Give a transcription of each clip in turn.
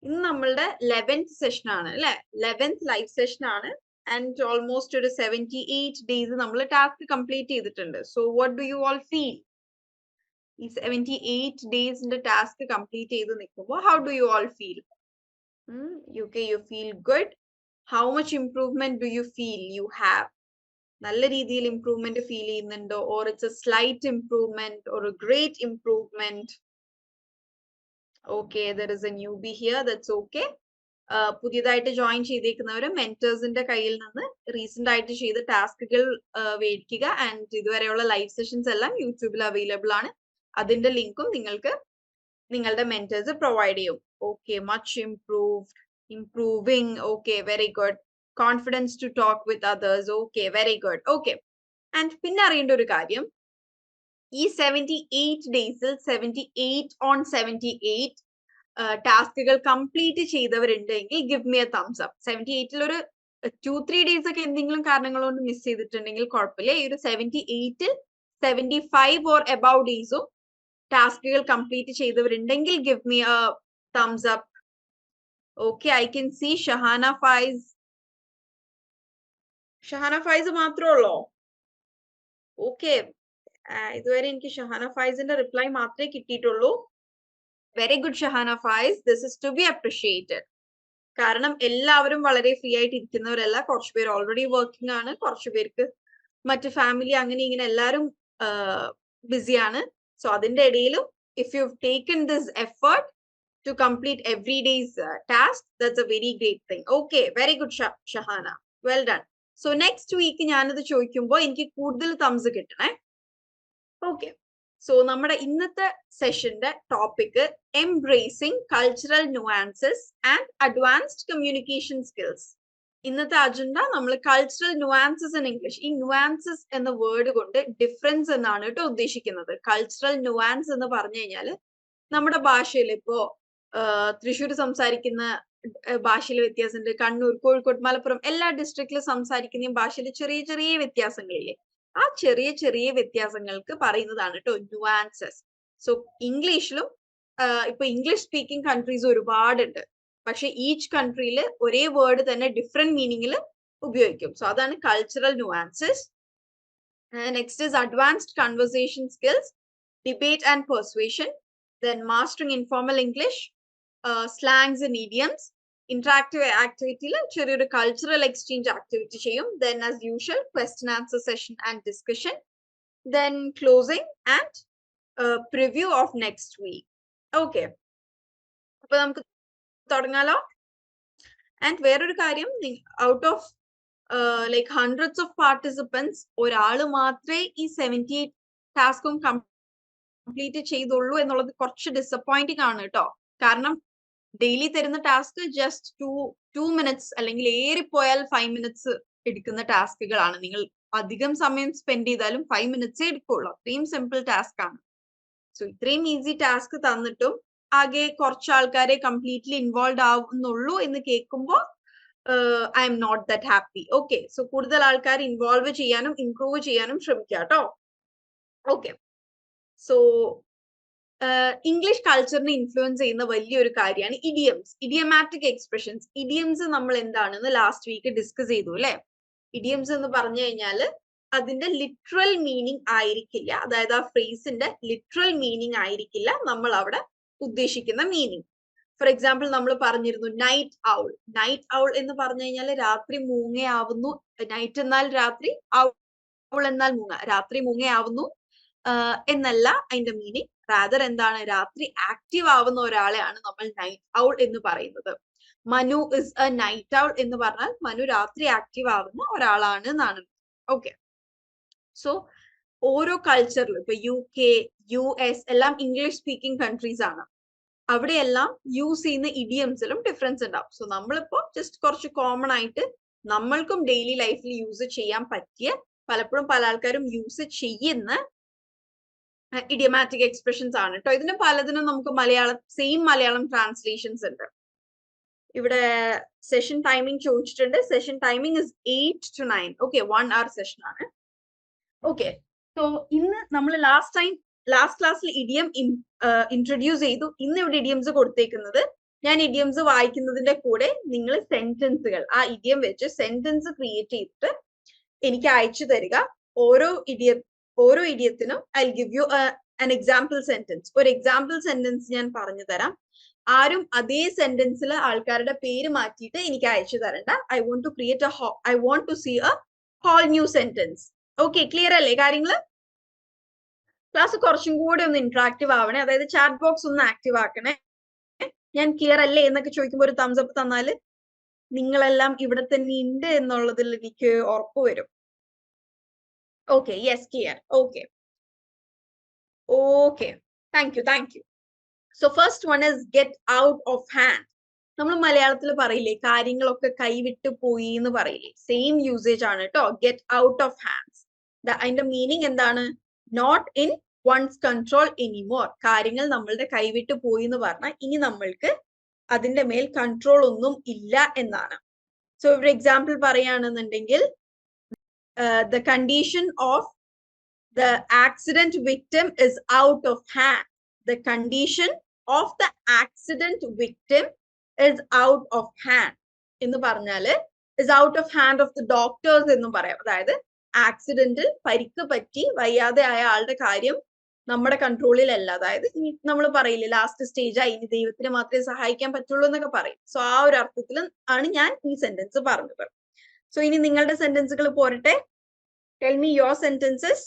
ഇന്ന് നമ്മളുടെ 11th session ആണ് അല്ലെ? 11th ലൈവ് സെഷൻ ആണ്. ആൻഡ് ഓൾമോസ്റ്റ് ഒരു 78 ഡേയ്സ് നമ്മൾ ടാസ്ക് കംപ്ലീറ്റ് ചെയ്തിട്ടുണ്ട്. So what do you all feel? ഈ 78 ഡേയ്സിന്റെ ടാസ്ക് കംപ്ലീറ്റ് ചെയ്ത് നിൽക്കുമ്പോൾ how do you all feel? You feel good? How much improvement do you feel you have? നല്ല രീതിയിൽ improvement feel ചെയ്യുന്നുണ്ടോ? Or it's a slight improvement or a great improvement? Okay, there is a newbie here. That's okay. പുതിയതായിട്ട് join ചെയ്തേക്കുന്നവര് മെന്റേഴ്സിന്റെ കയ്യിൽ നിന്ന് recent ആയിട്ട് ചെയ്ത ടാസ്കുകൾ മേടിക്കുക. ആൻഡ് ഇതുവരെയുള്ള ലൈവ് സെഷൻസ് എല്ലാം യൂട്യൂബിൽ അവൈലബിൾ ആണ്. അതിന്റെ ലിങ്കും നിങ്ങൾക്ക് നിങ്ങളുടെ മെന്റേഴ്സ് പ്രൊവൈഡ് ചെയ്യും. Okay, much improved, improving. Okay, very good. Confidence to talk with others. Okay, very good. Okay, and പിന്നെ അറിയേണ്ട ഒരു കാര്യം, ഈ 78 ഡേയ്സിൽ 78 on 78 ടാസ്കുകൾ കംപ്ലീറ്റ് ചെയ്തവരുണ്ടെങ്കിൽ give me a thumbs up. 78ൽ ഒരു 2-3 ഡേയ്സ് ഒക്കെ എന്തെങ്കിലും കാരണങ്ങൾ കൊണ്ട് മിസ് ചെയ്തിട്ടുണ്ടെങ്കിൽ കുഴപ്പമില്ല. ഈ ഒരു 78ൽ 75 ഓർ എബവ് ഡേയ്സും ടാസ്കുകൾ കംപ്ലീറ്റ് ചെയ്തവരുണ്ടെങ്കിൽ give me a thumbs up. Okay, I can see Shahana Faiz. Shahana Faiz മാത്രമേ ഉള്ളോ? ഓക്കെ, ഇതുവരെ എനിക്ക് ഷഹാന ഫൈസിന്റെ റിപ്ലൈ മാത്രമേ കിട്ടിയിട്ടുള്ളൂ. Very good Shahana Faiz, this is to be appreciated. കാരണം എല്ലാവരും വളരെ ഫ്രീ ആയിട്ട് ഇരിക്കുന്നവരല്ല. കുറച്ച് പേര് ഓൾറെഡി വർക്കിംഗ് ആണ്, കുറച്ച് പേർക്ക് മറ്റു ഫാമിലി അങ്ങനെ ഇങ്ങനെ എല്ലാവരും ബിസിയാണ്. സോ അതിന്റെ ഇടയിലും if you taken this effort to complete every days task, that's a very great thing. Okay, very good Shahana, well done. So next week ഞാനത് ചോദിക്കുമ്പോൾ എനിക്ക് കൂടുതൽ തംസ് കിട്ടണേ. ഓക്കെ, സോ നമ്മുടെ ഇന്നത്തെ സെഷന്റെ topic embracing cultural nuances and advanced communication skills. ഇന്നത്തെ agenda നമ്മൾ കൾച്ചറൽ നുവാൻസസ് ഇൻ ഇംഗ്ലീഷ്. ഈ നുവാൻസസ് എന്ന വേർഡ് കൊണ്ട് ഡിഫറൻസ് എന്നാണ് കേട്ടോ ഉദ്ദേശിക്കുന്നത്. കൾച്ചറൽ നുവാൻസ് എന്ന് പറഞ്ഞു കഴിഞ്ഞാൽ നമ്മുടെ ഭാഷയിൽ ഇപ്പോ തൃശ്ശൂർ സംസാരിക്കുന്ന ഭാഷയിൽ വ്യത്യാസമുണ്ട്, കണ്ണൂർ, കോഴിക്കോട്, മലപ്പുറം എല്ലാ ഡിസ്ട്രിക്റ്റിലും സംസാരിക്കുന്ന ഭാഷയിൽ ചെറിയ ചെറിയ വ്യത്യാസങ്ങളില്ലേ? ആ ചെറിയ ചെറിയ വ്യത്യാസങ്ങൾക്ക് പറയുന്നതാണ് കേട്ടോ നുവാൻസസ്. സോ ഇംഗ്ലീഷിലും ഇപ്പൊ ഇംഗ്ലീഷ് സ്പീക്കിംഗ് കൺട്രീസ് ഒരുപാടുണ്ട്. പക്ഷെ ഈച്ച് കൺട്രിയിൽ ഒരേ വേർഡ് തന്നെ ഡിഫറെന്റ് മീനിങ്ങിൽ ഉപയോഗിക്കും. സോ അതാണ് cultural nuances. Next is advanced conversation skills, debate and persuasion, then mastering informal English, slangs and idioms. Interactive ആക്ടിവിറ്റിയിൽ ചെറിയൊരു കൾച്ചറൽ എക്സ്ചേഞ്ച് ആക്ടിവിറ്റി ചെയ്യും. Then as usual question answer session and discussion, then closing and preview of next week. Okay, അപ്പൊ നമുക്ക് തുടങ്ങാലോ. And വേറൊരു കാര്യം, out of like hundreds of participants ഒരാൾ മാത്രമേ ഈ 78 ടാസ്കും കംപ്ലീറ്റ് ചെയ്തുള്ളൂ എന്നുള്ളത് കുറച്ച് ഡിസപ്പോയിന്റിംഗ് ആണ് കേട്ടോ. കാരണം ഡെയിലി തരുന്ന ടാസ്ക് ജസ്റ്റ് 2 മിനിറ്റ്സ് അല്ലെങ്കിൽ ഏറിപ്പോയാൽ 5 മിനിറ്റ്സ് എടുക്കുന്ന ടാസ്കുകളാണ്. നിങ്ങൾ അധികം സമയം സ്പെൻഡ് ചെയ്താലും 5 മിനിറ്റ്സേ എടുക്കുള്ളൂ. അത്രയും സിമ്പിൾ ടാസ്ക് ആണ്. സോ ഇത്രയും ഈസി ടാസ്ക് തന്നിട്ടും ആകെ കുറച്ച് ആൾക്കാരെ കംപ്ലീറ്റ്ലി ഇൻവോൾവ് ആവുന്നുള്ളൂ എന്ന് കേൾക്കുമ്പോൾ I am not that happy. Okay, so കൂടുതൽ ആൾക്കാർ ഇൻവോൾവ് ചെയ്യാനും ഇംപ്രൂവ് ചെയ്യാനും ശ്രമിക്കുക കേട്ടോ. ഓക്കെ, സോ ഇംഗ്ലീഷ് കൾച്ചറിനെ ഇൻഫ്ലുവൻസ് ചെയ്യുന്ന വലിയൊരു കാര്യമാണ് ഇഡിയംസ്, ഇഡിയമാറ്റിക് എക്സ്പ്രഷൻസ്. ഇഡിയംസ് നമ്മൾ എന്താണെന്ന് ലാസ്റ്റ് വീക്ക് ഡിസ്കസ് ചെയ്തു അല്ലെ? ഇഡിയംസ് എന്ന് പറഞ്ഞു കഴിഞ്ഞാൽ അതിന്റെ ലിറ്ററൽ മീനിങ് ആയിരിക്കില്ല, അതായത് ആ ഫ്രേസിന്റെ ലിറ്ററൽ മീനിങ് ആയിരിക്കില്ല നമ്മൾ അവിടെ ഉദ്ദേശിക്കുന്ന മീനിങ്. ഫോർ എക്സാമ്പിൾ നമ്മൾ പറഞ്ഞിരുന്നു നൈറ്റ് ഔൾ. നൈറ്റ് ഔൾ എന്ന് പറഞ്ഞു കഴിഞ്ഞാൽ രാത്രി മൂങ്ങയാവുന്നു. നൈറ്റ് എന്നാൽ രാത്രി, ഔൾ എന്നാൽ മൂങ്ങ. രാത്രി മൂങ്ങയാവുന്നു എന്നല്ല അതിന്റെ മീനിങ്. റാദർ എന്താണ്? രാത്രി ആക്റ്റീവ് ആവുന്ന ഒരാളെയാണ് നമ്മൾ നൈറ്റ് ഔൾ എന്ന് പറയുന്നത്. Manu is A night owl എന്ന് പറഞ്ഞാൽ മനു രാത്രി ആക്റ്റീവ് ആവുന്ന ഒരാളാണ് എന്നാണ്. ഓക്കെ, സോ ഓരോ കൾച്ചറിലും ഇപ്പൊ UK, US എല്ലാം ഇംഗ്ലീഷ് സ്പീക്കിംഗ് കൺട്രീസ് ആണ്. അവിടെയെല്ലാം യൂസ് ചെയ്യുന്ന ഇഡിയംസിലും ഡിഫറൻസ് ഉണ്ടാവും. സോ നമ്മളിപ്പോ ജസ്റ്റ് കുറച്ച് കോമൺ ആയിട്ട് നമ്മൾക്കും ഡെയിലി ലൈഫിൽ യൂസ് ചെയ്യാൻ പറ്റിയ, പലപ്പോഴും പല ആൾക്കാരും യൂസ് ചെയ്യുന്ന ഇഡിയമാറ്റിക് എക്സ്പ്രഷൻസ് ആണ് കേട്ടോ. ഇതിന് പലതിനും നമുക്ക് സെയിം മലയാളം ട്രാൻസ്ലേഷൻസ് ഉണ്ട്. ഇവിടെ സെഷൻ ടൈമിംഗ് ചോദിച്ചിട്ടുണ്ട്. Session timing is 8 to 9. Okay, 1 hour session ആണ്. ഓക്കെ, സോ ഇന്ന് നമ്മൾ ലാസ്റ്റ് ക്ലാസ്സിൽ ഇഡിയം ഇൻട്രൊഡ്യൂസ് ചെയ്തു. ഇന്ന് ഇവിടെ ഇഡിയംസ് കൊടുത്തേക്കുന്നത് ഞാൻ ഇഡിയംസ് വായിക്കുന്നതിന്റെ കൂടെ നിങ്ങൾ സെന്റൻസുകൾ ആ ഇഡിയം വെച്ച് സെന്റൻസ് ക്രിയേറ്റ് ചെയ്തിട്ട് എനിക്ക് അയച്ചു തരിക. ഓരോ ഇഡിയത്തിനും I give you an example sentence. ഒരു എക്സാമ്പിൾ സെന്റൻസ് ഞാൻ പറഞ്ഞു തരാം. ആരും അതേ സെന്റൻസിൽ ആൾക്കാരുടെ പേര് മാറ്റിയിട്ട് എനിക്ക് അയച്ചു തരണ്ട. I want to see a whole new sentence. Okay, clear അല്ലേ കാര്യങ്ങള്? ക്ലാസ് കുറച്ചും കൂടി ഒന്ന് ഇന്ററാക്റ്റീവ് ആവണേ, അതായത് ചാറ്റ് ബോക്സ് ഒന്ന് ആക്റ്റീവ് ആക്കണേ. ഞാൻ ക്ലിയർ അല്ലേ എന്നൊക്കെ ചോദിക്കുമ്പോൾ ഒരു തംസ് അപ്പ് തന്നാല് നിങ്ങളെല്ലാം ഇവിടെ തന്നെ ഉണ്ട് എന്നുള്ളതിൽ എനിക്ക് ഉറപ്പ് വരും. Okay, yes, clear. Okay, thank you. So first one is get out of hand. നമ്മൾ മലയാളത്തിൽ പറയില്ലേ കാര്യങ്ങളൊക്കെ കൈവിട്ട് പോയി എന്ന് പറയില്ലേ, സെയിം യൂസേജ് ആണ് കേട്ടോ. ഗെറ്റ് ഔട്ട് ഓഫ് ഹാൻഡ്സ്, അതിന്റെ മീനിങ് എന്താണ്? Not in one's control anymore. കാര്യങ്ങൾ നമ്മളുടെ കൈവിട്ട് പോയി എന്ന് പറഞ്ഞാൽ ഇനി നമ്മൾക്ക് അതിന്റെ മേൽ കൺട്രോൾ ഒന്നും ഇല്ല എന്നാണ്. സോ ഒരു എക്സാമ്പിൾ പറയുകയാണെന്നുണ്ടെങ്കിൽ the condition of the accident victim is out of hand. The condition of the accident victim is out of hand എന്ന് പറഞ്ഞാല് is out of hand of the doctors എന്നും പറയാം. അതായത് ആക്സിഡന്റിൽ പരിക്ക് പറ്റി വയ്യാതെ ആയ ആളുടെ കാര്യം നമ്മുടെ കൺട്രോളിലല്ല. അതായത് നമ്മൾ പറയില്ലേ ലാസ്റ്റ് സ്റ്റേജ് ആയി, ഇനി ദൈവത്തിന് മാത്രമേ സഹായിക്കാൻ പറ്റുള്ളൂ എന്നൊക്കെ പറയും. സോ ആ ഒരു അർത്ഥത്തിൽ ആണ് ഞാൻ ഈ സെന്റൻസ് പറഞ്ഞത്. സോ ഇനി നിങ്ങളുടെ സെന്റൻസുകൾ പോരട്ടെ. Tell me your sentences.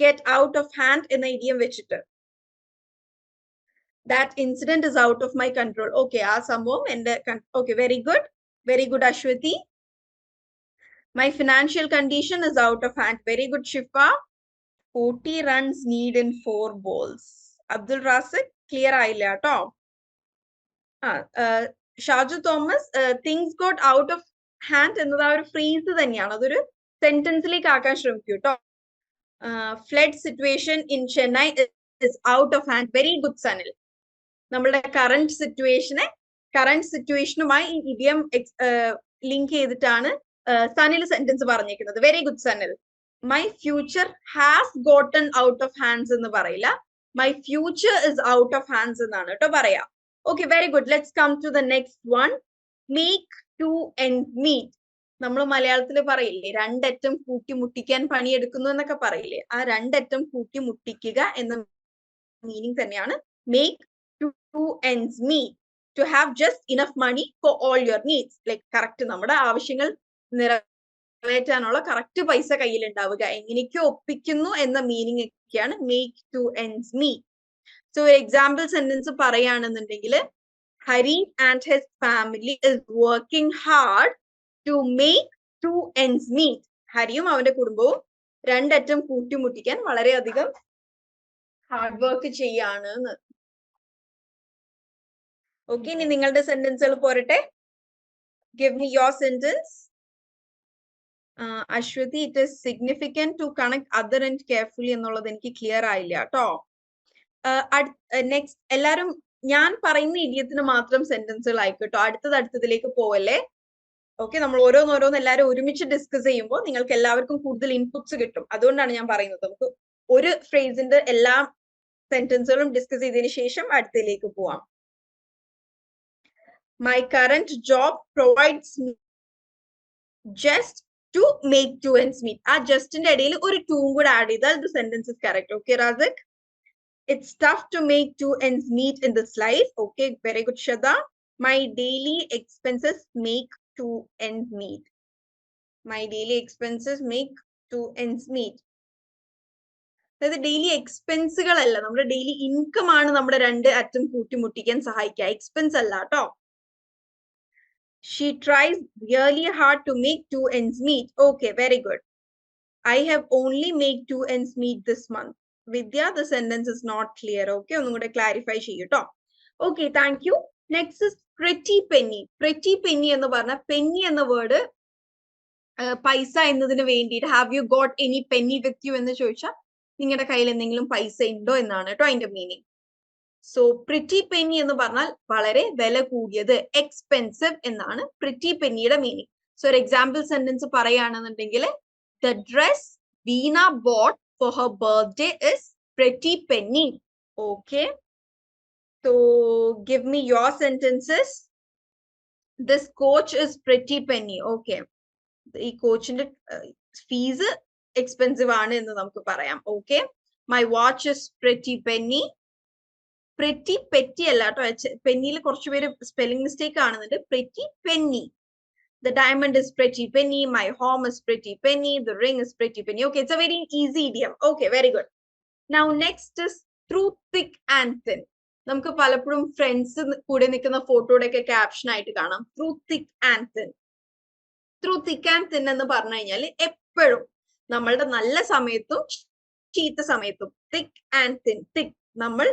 Get out of hand എന്ന ഇഡിയം വെച്ചിട്ട് that incident is out of my control. Okay, ആ സംഭവം എന്റെ okay, very good Ashwati. My financial condition is out of hand. Very good Shifa. 40 runs need in 4 balls. Abdul Razik, clear ആയില്ല കേട്ടോ. Shaju Thomas, things got out of hand എന്നത് ആ ഒരു freeze തന്നെയാണ്, അതൊരു സെന്റൻസിലേക്ക് ആക്കാൻ ശ്രമിക്കൂ കേട്ടോ. Flood situation in Chennai is out of hand. Very good Sanil. നമ്മളുടെ കറന്റ് സിറ്റുവേഷനുമായി ഈ ഇഡിയം ലിങ്ക് ചെയ്തിട്ടാണ് സനിൽ സെന്റൻസ് പറഞ്ഞേക്കുന്നത്. Very good Sanil. My future has gotten out of hands എന്ന് പറയില്ല, my future is out of hands എന്നാണ് കേട്ടോ പറയാ. Okay, very good. Let's come to the next one. Make to end meet. നമ്മൾ മലയാളത്തിൽ പറയില്ലേ രണ്ടറ്റം കൂട്ടിമുട്ടിക്കാൻ പണിയെടുക്കുന്നു എന്നൊക്കെ പറയില്ലേ, ആ രണ്ടറ്റം കൂട്ടിമുട്ടിക്കുക എന്ന മീനിങ് തന്നെയാണ് make to ends meet. To have just enough money for all your needs. Like correct നമ്മുടെ ആവശ്യങ്ങൾ നിറവേറ്റാനുള്ള കറക്റ്റ് പൈസ കയ്യിൽ ഉണ്ടാവുക, എങ്ങനെയൊക്കെ ഒപ്പിക്കുന്നു എന്ന മീനിങ് ഒക്കെയാണ് make to ends meet. So example sentence പറയുകയാണെന്നുണ്ടെങ്കിൽ Hari and his family is working hard to make to ends meet. ഹരിയും അവന്റെ കുടുംബവും രണ്ടറ്റം കൂട്ടിമുട്ടിക്കാൻ വളരെയധികം ഹാർഡ് വർക്ക് ചെയ്യാണ്. ഓക്കെ, ഇനി നിങ്ങളുടെ സെന്റൻസുകൾ പോരട്ടെ. Give me your sentence. Aswathi, it is significant to connect other and carefully എന്നുള്ളത് എനിക്ക് ക്ലിയർ ആയില്ല കേട്ടോ. നെക്സ്റ്റ് എല്ലാരും ഞാൻ പറയുന്ന ഇഡിയത്തിന് മാത്രം സെന്റൻസുകൾ ആയിക്കോട്ടോ, അടുത്തതിലേക്ക് പോവല്ലേ. ഓക്കെ, നമ്മൾ ഓരോന്നോരോന്ന് എല്ലാവരും ഒരുമിച്ച് ഡിസ്കസ് ചെയ്യുമ്പോൾ നിങ്ങൾക്ക് എല്ലാവർക്കും കൂടുതൽ ഇൻപുട്സ് കിട്ടും. അതുകൊണ്ടാണ് ഞാൻ പറയുന്നത് നമുക്ക് ഒരു ഫ്രേസിന്റെ എല്ലാ സെന്റൻസുകളും ഡിസ്കസ് ചെയ്തതിനു ശേഷം അടുത്തതിലേക്ക് പോവാം. My current job provides me just to make two ends meet. ആ ജസ്റ്റിന്റെ ഇടയിൽ ഒരു ടൂം കൂടെ ആഡ് ചെയ്താൽ the sentence is correct. Okay, Razik? It's tough to make two ends meet in this life. Okay, very good, Shada. My daily expenses make two ends meet. My daily expenses make two ends meet. അതായത് daily എക്സ്പെൻസുകളല്ല, നമ്മുടെ daily income ആണ് നമ്മുടെ രണ്ട് അറ്റം കൂട്ടിമുട്ടിക്കാൻ സഹായിക്കുക, expense അല്ല കേട്ടോ. She tries really hard to make two ends meet. Okay, very good. I have only made two ends meet this month. Vidya, the sentence is not clear. Okay, ഒന്നും കൂടെ clarify ചെയ്യൂട്ടോ. Okay, thank you. Next is pretty penny. Pretty penny എന്ന് പറഞ്ഞ penny എന്ന word പൈസ എന്നതിന് വേണ്ടിയിട്ട് have you got any penny with you എന്ന് ചോദിച്ചാൽ നിങ്ങളുടെ കയ്യിൽ എന്തെങ്കിലും പൈസ ഉണ്ടോ എന്നാണ് കേട്ടോ അതിന്റെ മീനിങ്. സോ പ്രിറ്റി പെന്നി എന്ന് പറഞ്ഞാൽ വളരെ വില കൂടിയത്, എക്സ്പെൻസീവ് എന്നാണ് പ്രിറ്റി പെന്നിയുടെ മീനിങ്. സോ ഒരു എക്സാമ്പിൾ സെന്റൻസ് പറയുകയാണെന്നുണ്ടെങ്കിൽ the dress Veena boat for her birthday is pretty Penny. Okay, So give me your sentences. This coach is pretty penny. Okay. ഈ കോച്ചിന്റെ fees expensive ആണ് എന്ന് നമുക്ക് പറയാം. Okay. My watch is pretty Penny. Pretty petty അല്ല കേട്ടോ, പെന്നിയിൽ കുറച്ചുപേര് spelling mistake കാണുന്നുണ്ട്. Pretty Penny. The diamond is pretty penny. My home is pretty penny. The ring is pretty penny. Okay, it's a very easy idiom. Okay, very good. Now next is through thick and thin. നമുക്ക് പലപ്പോഴും friends കൂടെ നിൽക്കുന്ന ഫോട്ടോയുടെ ഒക്കെ caption ആയിട്ട് കാണാം through thick and thin. Through thick and thin എന്ന് പറഞ്ഞു കഴിഞ്ഞാൽ എപ്പോഴും നമ്മളുടെ നല്ല സമയത്തും ചീത്ത സമയത്തും തിക് ആൻഡ് തിൻ. തിക് നമ്മൾ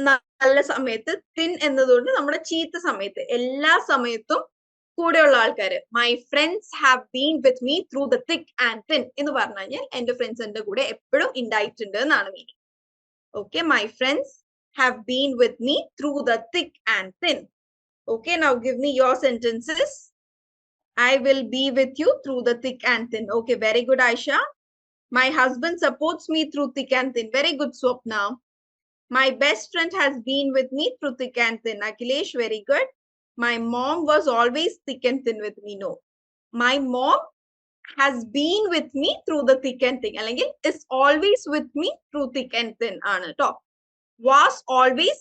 നല്ല സമയത്ത്, തിൻ എന്നതുകൊണ്ട് നമ്മുടെ ചീത്ത സമയത്ത്, എല്ലാ സമയത്തും കൂടെയുള്ള ആൾക്കാര്. My friends have been with me through the thick and thin എന്ന് പറഞ്ഞു കഴിഞ്ഞാൽ എന്റെ ഫ്രണ്ട്സ് എന്റെ കൂടെ എപ്പോഴും ഉണ്ടായിട്ടുണ്ട് എന്നാണ് meaning. Okay, my friends have been with me through the thick and thin. Okay, now give me your sentences. I will be with you through the thick and thin. Okay, very good, Aisha. My husband supports me through thick and thin. Very good, Swapna. My best friend has been with me through thick and thin. Akhilesh, very good. My mom was always thick and thin with me. No. My mom has been with me through the thick and thin. Alangil is always with me through thick and thin. Top. Was always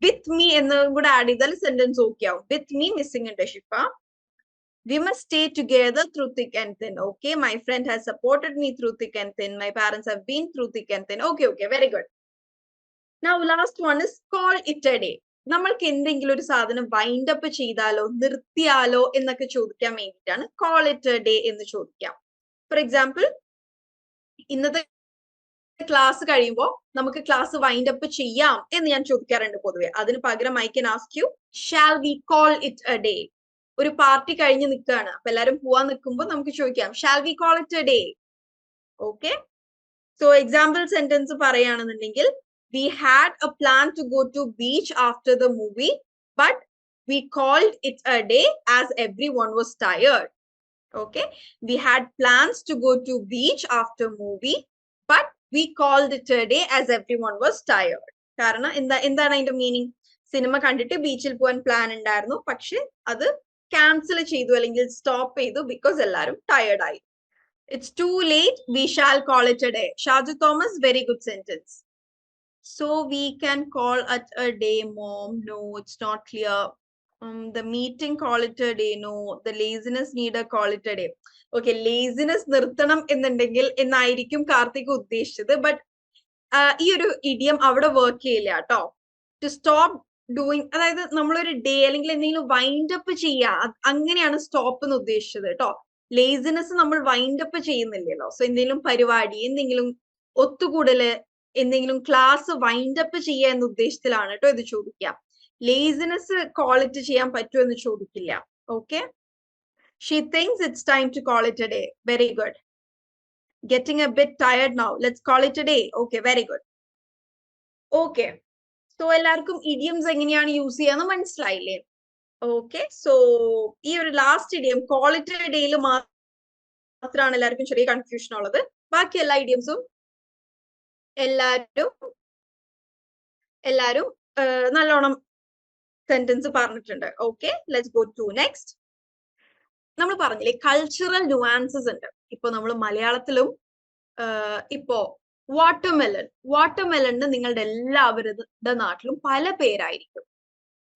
with me ennu kuda add cheyidal sentence okay avum. With me missing inde Shifa. We must stay together through thick and thin. Okay, my friend has supported me through thick and thin. My parents have been through thick and thin. Okay, very good. Now last one is call it a day. നമ്മൾക്ക് എന്തെങ്കിലും ഒരു സാധനം wind up ചെയ്താലോ നിർത്തിയാലോ എന്നൊക്കെ ചോദിക്കാൻ വേണ്ടിയിട്ടാണ് call it a day എന്ന് ചോദിക്കാം. ഫോർ എക്സാമ്പിൾ, ഇന്നത്തെ ക്ലാസ് കഴിയുമ്പോൾ നമുക്ക് ക്ലാസ് വൈൻഡ് അപ്പ് ചെയ്യാം എന്ന് ഞാൻ ചോദിക്കാറുണ്ട് പൊതുവെ. അതിന് പകരം I can ask you, shall we call it a day? ഒരു പാർട്ടി കഴിഞ്ഞ് നിൽക്കുകയാണ്, അപ്പൊ എല്ലാരും പോവാൻ നിൽക്കുമ്പോൾ നമുക്ക് ചോദിക്കാം shall we call it a day. Okay, so example sentence പറയുകയാണെന്നുണ്ടെങ്കിൽ we had a plan to go to beach after the movie but we called it a day as every one was tired. Okay, we had plans to go to beach after movie but we called it a day as every one was tired. കാരണം എന്താണ് അതിന്റെ meaning? Cinema കണ്ടിട്ട് ബീച്ചിൽ പോകാൻ plan ഉണ്ടായിരുന്നു, പക്ഷെ അത് cancel ചെയ്തു അല്ലെങ്കിൽ സ്റ്റോപ്പ് ചെയ്തു ബിക്കോസ് എല്ലാവരും ടയേർഡ് ആയി. It's too late, we shall call it a day. Shaju Thomas, very good sentence. So we can call at a day mom. No, it's not clear. The meeting call it a day. No, the laziness need a call it a day. Okay, laziness നിർത്തണം എന്നുണ്ടെങ്കിൽ എന്നായിരിക്കും കാർത്തിക് ഉദ്ദേശിച്ചത്. But ഈ ഒരു idiom അവിടെ work ചെയ്യില്ല കേട്ടോ. To stop doing, അതായത് നമ്മളൊരു ഡേ അല്ലെങ്കിൽ എന്തെങ്കിലും വൈൻഡ് അപ്പ് ചെയ്യുക, അങ്ങനെയാണ് സ്റ്റോപ്പ് എന്ന് ഉദ്ദേശിച്ചത് കേട്ടോ. ലേസിനെസ് നമ്മൾ വൈൻഡ് അപ്പ് ചെയ്യുന്നില്ലല്ലോ. സോ എന്തെങ്കിലും പരിപാടി, എന്തെങ്കിലും ഒത്തുകൂടല്, എന്തെങ്കിലും ക്ലാസ് വൈൻഡ് അപ്പ് ചെയ്യുക എന്ന ഉദ്ദേശത്തിലാണ് കേട്ടോ ഇത് ചോദിക്കുക. ലേസിനെസ് കോളിറ്റ് ചെയ്യാൻ പറ്റുമോ എന്ന് ചോദിക്കില്ല. Okay, she thinks it's time to call it a day. Very good. Getting a bit tired now, let's call it a day. Okay, very good. Okay, so എല്ലാവർക്കും ഇഡിയംസ് എങ്ങനെയാണ് യൂസ് ചെയ്യാന്ന് മനസ്സിലായില്ലേ? Okay, so ഈ ഒരു last idiom call it a ഡേയിൽ മാത്രമാണ് എല്ലാവർക്കും ചെറിയ കൺഫ്യൂഷൻ ഉള്ളത്. ബാക്കി എല്ലാ ഇഡിയംസും എല്ലാരും നല്ലോണം സെന്റൻസ് പറഞ്ഞിട്ടുണ്ട്. Okay, let's go to next. നമ്മൾ പറഞ്ഞില്ലേ കൾച്ചറൽ ന്യൂആൻസസ് ഉണ്ട്. ഇപ്പൊ നമ്മൾ മലയാളത്തിലും ഇപ്പോ വാട്ടർമെലണിന് നിങ്ങളുടെ എല്ലാവരുടെ നാട്ടിലും പല പേരായിരിക്കും.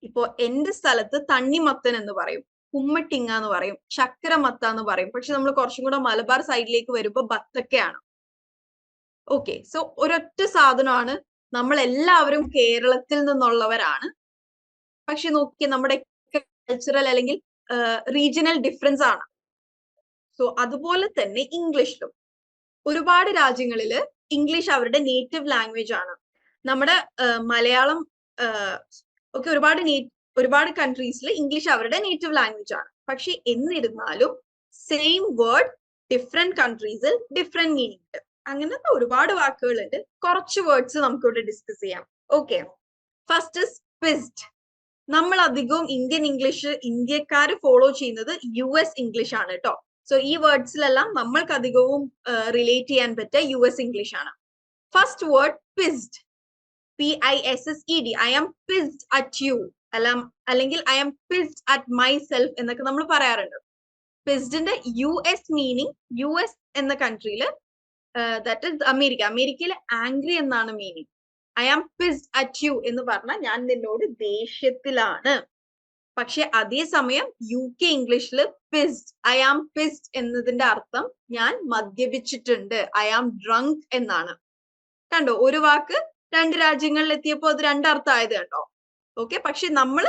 ഇപ്പോ എന്റെ സ്ഥലത്ത് തണ്ണിമത്തൻ എന്ന് പറയും, കുമ്മട്ടിങ്ങ എന്ന് പറയും, ചക്കരമത്ത എന്ന് പറയും. പക്ഷെ നമ്മൾ കുറച്ചും കൂടെ മലബാർ സൈഡിലേക്ക് വരുമ്പോ ബത്തക്കയാണ്. ഓക്കെ, സോ ഒരൊറ്റ സാധനമാണ്. നമ്മൾ എല്ലാവരും കേരളത്തിൽ നിന്നുള്ളവരാണ്, പക്ഷെ നോക്കി നമ്മുടെ കൾച്ചറൽ അല്ലെങ്കിൽ റീജിയണൽ ഡിഫറൻസ് ആണ്. സോ അതുപോലെ തന്നെ ഇംഗ്ലീഷിലും ഒരുപാട് രാജ്യങ്ങളില് ഇംഗ്ലീഷ് അവരുടെ നേറ്റീവ് ലാംഗ്വേജ് ആണ്. നമ്മുടെ മലയാളം ഒക്കെ ഒരുപാട് കൺട്രീസിൽ ഇംഗ്ലീഷ് അവരുടെ നേറ്റീവ് ലാംഗ്വേജ് ആണ്. പക്ഷെ എന്നിരുന്നാലും സെയിം വേർഡ് ഡിഫറെന്റ് കൺട്രീസിൽ ഡിഫറെന്റ് മീനിങ് ഉണ്ട്. അങ്ങനത്തെ ഒരുപാട് വാക്കുകളുണ്ട്. കുറച്ച് വേർഡ്സ് നമുക്കിവിടെ ഡിസ്കസ് ചെയ്യാം. Okay, first is pissed. നമ്മൾ അധികവും ഇന്ത്യൻ ഇംഗ്ലീഷ് ഇന്ത്യക്കാര് ഫോളോ ചെയ്യുന്നത് US ഇംഗ്ലീഷ് ആണ് കേട്ടോ. സോ ഈ വേർഡ്സിലെല്ലാം നമ്മൾക്ക് അധികവും റിലേറ്റ് ചെയ്യാൻ പറ്റുക US ഇംഗ്ലീഷ് ആണ്. First word pissed. PISSED. I am pissed at you. അല്ലെങ്കിൽ I am pissed at myself എന്നൊക്കെ നമ്മൾ പറയാറുണ്ട്. പിസ്ഡിന്റെ US മീനിങ്, US എന്ന കൺട്രിയിൽ ദാറ്റ് ഇസ് അമേരിക്ക. അമേരിക്കയിൽ ആംഗ്രി എന്നാണ് meaning. I am pissed at you എന്ന് പറഞ്ഞാൽ ഞാൻ നിന്നോട് ദേഷ്യത്തിലാണ്. പക്ഷെ അതേസമയം UK ഇംഗ്ലീഷിൽ പിസ്ഡ്, ഐ ആം പിസ്ഡ് എന്നതിന്റെ അർത്ഥം ഞാൻ മദ്യപിച്ചിട്ടുണ്ട്, ഐ ആം ഡ്രങ്ക് എന്നാണ്. കണ്ടോ, ഒരു വാക്ക് രണ്ട് രാജ്യങ്ങളിൽ എത്തിയപ്പോൾ അത് രണ്ടർത്ഥമായത് കണ്ടോ. ഓക്കെ, പക്ഷെ നമ്മൾ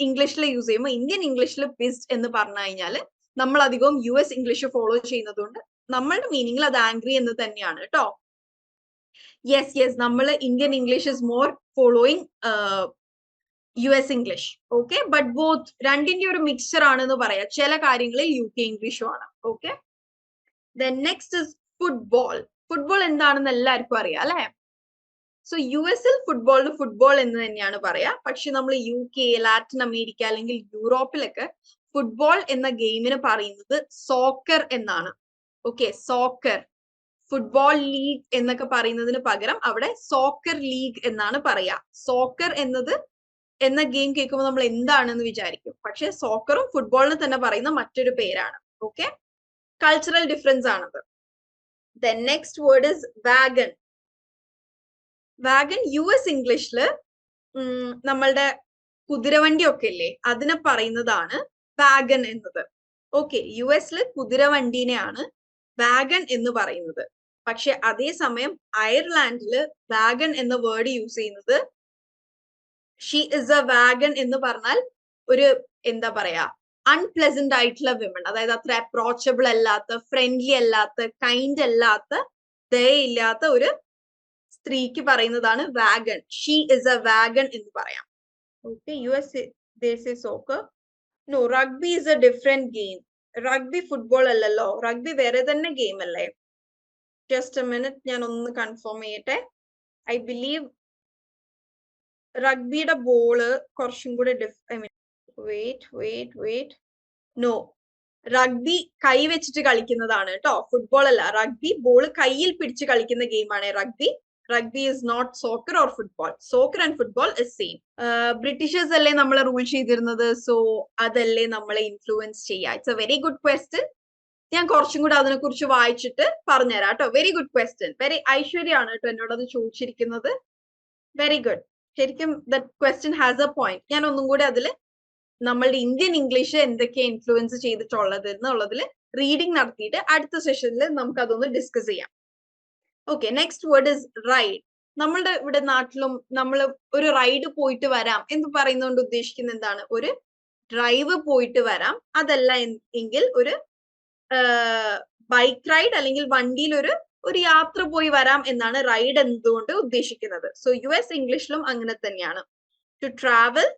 ഇംഗ്ലീഷിൽ യൂസ് ചെയ്യുമ്പോൾ, ഇന്ത്യൻ ഇംഗ്ലീഷിൽ പിസ്ഡ് എന്ന് പറഞ്ഞു കഴിഞ്ഞാൽ നമ്മൾ അധികവും US ഇംഗ്ലീഷ് ഫോളോ ചെയ്യുന്നതുകൊണ്ട് നമ്മളുടെ മീനിങ്ങിൽ അത് ആംഗ്രി എന്ന് തന്നെയാണ് കേട്ടോ. യെസ്, നമ്മൾ Indian English is more following US English. Okay, but both രണ്ടിന്റെ ഒരു മിക്സ്ചർ ആണെന്ന് പറയാം. ചില കാര്യങ്ങളിൽ UK ഇംഗ്ലീഷും ആണ്. Okay, next is football. Football എന്താണെന്ന് എല്ലാവർക്കും അറിയാം അല്ലെ. സോ US ഫുട്ബോൾ എന്ന് തന്നെയാണ് പറയാ. പക്ഷെ നമ്മൾ UK, ലാറ്റിൻ അമേരിക്ക അല്ലെങ്കിൽ യൂറോപ്പിലൊക്കെ ഫുട്ബോൾ എന്ന ഗെയിമിന് പറയുന്നത് സോക്കർ എന്നാണ്. Okay, soccer. ഫുട്ബോൾ ലീഗ് എന്നൊക്കെ പറയുന്നതിന് പകരം അവിടെ സോക്കർ ലീഗ് എന്നാണ് പറയാ. സോക്കർ എന്ന ഗെയിം കേൾക്കുമ്പോൾ നമ്മൾ എന്താണെന്ന് വിചാരിക്കും. പക്ഷെ സോക്കറും ഫുട്ബോളിന് തന്നെ പറയുന്ന മറ്റൊരു പേരാണ്. ഓക്കെ, കൾച്ചറൽ ഡിഫറൻസ് ആണത്. Next word is wagon. Wagon US ഇംഗ്ലീഷില് നമ്മളുടെ കുതിരവണ്ടി ഒക്കെ ഇല്ലേ, അതിനെ പറയുന്നതാണ് വാഗൺ എന്നത്. ഓക്കെ, US കുതിരവണ്ടീനെയാണ് വാഗൺ എന്ന് പറയുന്നത്. പക്ഷെ അതേസമയം അയർലാൻഡില് വാഗൺ എന്ന വേർഡ് യൂസ് ചെയ്യുന്നത് ഷീ ഇസ് എ വാഗൺ എന്ന് പറഞ്ഞാൽ ഒരു എന്താ പറയാ, അൺപ്ലസന്റ് ആയിട്ടുള്ള വിമൺ, അതായത് അത്ര അപ്രോച്ചബിൾ അല്ലാത്ത, ഫ്രണ്ട്ലി അല്ലാത്ത, കൈൻഡ് അല്ലാത്ത, ദയയില്ലാത്ത ഒരു സ്ത്രീക്ക് പറയുന്നതാണ് wagon. She is A wagon എന്ന് പറയാം. Okay, US they say soccer. No, rugby is a different game. Rugby football അല്ലല്ലോ, റഗ്ബി വേറെ തന്നെ ഗെയിം അല്ലേ. ജസ്റ്റ് എ മിനിറ്റ്, ഞാൻ ഒന്ന് കൺഫേം ചെയ്യട്ടെ. ഐ ബിലീവ് റഗ്ബിയുടെ ബോള് കുറച്ചും കൂടെ വെയിറ്റ്. നോ, റഗ്ബി കൈ വെച്ചിട്ട് കളിക്കുന്നതാണ് കേട്ടോ, ഫുട്ബോൾ അല്ല. റഗ്ബി ബോള് കയ്യിൽ പിടിച്ച് കളിക്കുന്ന ഗെയിമാണ് rugby. Rugby is not soccer or football. Soccer and football is same. Britishers അല്ലേ നമ്മളെ റൂൾ ചെയ്തിരുന്നത്, സോ അതല്ലേ നമ്മളെ ഇൻഫ്ലുവൻസ് ചെയ്യുക. It's a very good question. ഞാൻ കുറച്ചും കൂടെ അതിനെ കുറിച്ച് വായിച്ചിട്ട് പറഞ്ഞുതരാം കേട്ടോ. Very good question. വെരി ഐശ്വര്യാണ് കേട്ടോ എന്നോട് അത് ചോദിച്ചിരിക്കുന്നത്. Very good. ശരിക്കും the question has a point. ഞാൻ ഒന്നും കൂടെ അതിൽ നമ്മളുടെ ഇന്ത്യൻ ഇംഗ്ലീഷ് എന്തൊക്കെ ഇൻഫ്ലുവൻസ് ചെയ്തിട്ടുള്ളത് എന്നുള്ളതിൽ റീഡിംഗ് നടത്തിയിട്ട് അടുത്ത സെഷനിൽ നമുക്ക് അതൊന്ന് ഡിസ്കസ് ചെയ്യാം. Okay, next word is ride. നമ്മളുടെ ഇവിടെ നാട്ടിലും നമ്മൾ ഒരു റൈഡ് പോയിട്ട് വരാം എന്ന് പറയുന്നതുകൊണ്ട് ഉദ്ദേശിക്കുന്ന എന്താണ്, ഒരു ഡ്രൈവ് പോയിട്ട് വരാം. അതല്ല എങ്കിൽ ഒരു ബൈക്ക് റൈഡ് അല്ലെങ്കിൽ വണ്ടിയിൽ ഒരു യാത്ര പോയി വരാം എന്നാണ് റൈഡ് എന്നതുകൊണ്ട് ഉദ്ദേശിക്കുന്നത്. സോ US ഇംഗ്ലീഷിലും അങ്ങനെ തന്നെയാണ്. To travel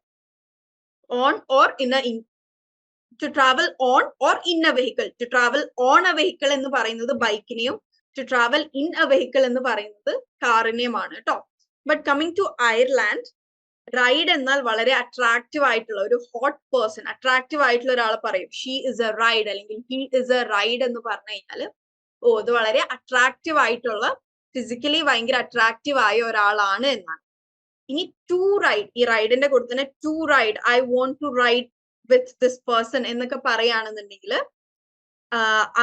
on or in a vehicle. To travel on a vehicle എന്ന് പറയുന്നത് ബൈക്കിനെയും to travel in a vehicle എന്ന് പറയുന്നത് കാറിനെയുമാണ് കേട്ടോ. But coming to Ireland, ride എന്നാൽ വളരെ അട്രാക്റ്റീവ് ആയിട്ടുള്ള ഒരു ഹോട്ട് പേഴ്സൺ, അട്രാക്റ്റീവ് ആയിട്ടുള്ള ഒരാളെ പറയും ഷീ ഇസ് എ റൈഡ് അല്ലെങ്കിൽ ഹി ഇസ് എ റൈഡ് എന്ന് പറഞ്ഞു കഴിഞ്ഞാൽ ഇത് വളരെ അട്രാക്റ്റീവ് ആയിട്ടുള്ള, ഫിസിക്കലി ഭയങ്കര അട്രാക്റ്റീവ് ആയ ഒരാളാണ് എന്നാണ്. ഇനി ടു റൈഡ്, ഈ റൈഡിന്റെ കൂടെ തന്നെ to ride, I want to ride with this person എന്നൊക്കെ പറയുകയാണെന്നുണ്ടെങ്കിൽ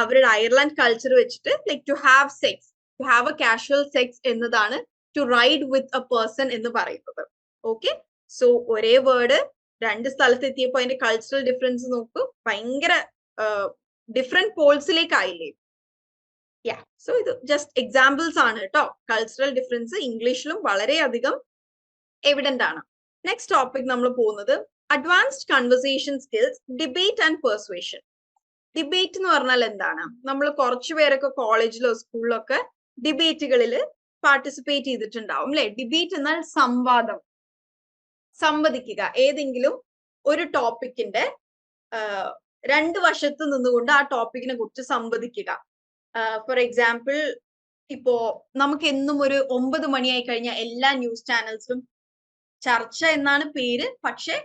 അവരുടെ അയർലാൻഡ് കൾച്ചർ വെച്ചിട്ട് like to have sex, to have a casual sex എന്നതാണ് to ride with a person എന്ന് പറയുന്നത്. ഓക്കെ, സോ ഒരേ വേർഡ് രണ്ട് സ്ഥലത്ത് എത്തിയപ്പോ അതിന്റെ കൾച്ചറൽ ഡിഫറൻസ് നോക്കൂ, ഭയങ്കര ഡിഫറെന്റ് പോൾസിലേക്ക് ആയില്ലേ. സോ ഇത് ജസ്റ്റ് എക്സാമ്പിൾസ് ആണ് കേട്ടോ. കൾച്ചറൽ ഡിഫറൻസ് ഇംഗ്ലീഷിലും വളരെയധികം എവിഡന്റ് ആണ്. നെക്സ്റ്റ് ടോപ്പിക് നമ്മൾ പോകുന്നത് advanced conversation skills, debate and persuasion. Debate എന്ന് പറഞ്ഞാൽ എന്താണ്? നമ്മൾ കുറച്ചു പേരൊക്കെ കോളേജിലോ സ്കൂളിലോ ഒക്കെ ഡിബേറ്റുകളിൽ പാർട്ടിസിപ്പേറ്റ് ചെയ്തിട്ടുണ്ടാവും അല്ലെ. ഡിബേറ്റ് എന്നാൽ സംവദിക്കുക, ഏതെങ്കിലും ഒരു ടോപ്പിക്കിന്റെ രണ്ട് വശത്ത് നിന്നുകൊണ്ട് ആ ടോപ്പിക്കിനെ കുറിച്ച് സംവദിക്കുക. ഫോർ എക്സാമ്പിൾ, ഇപ്പോ നമുക്ക് എന്നും ഒരു 9 മണിയായി കഴിഞ്ഞാൽ എല്ലാ ന്യൂസ് ചാനൽസിലും ചർച്ച എന്നാണ് പേര്, പക്ഷെ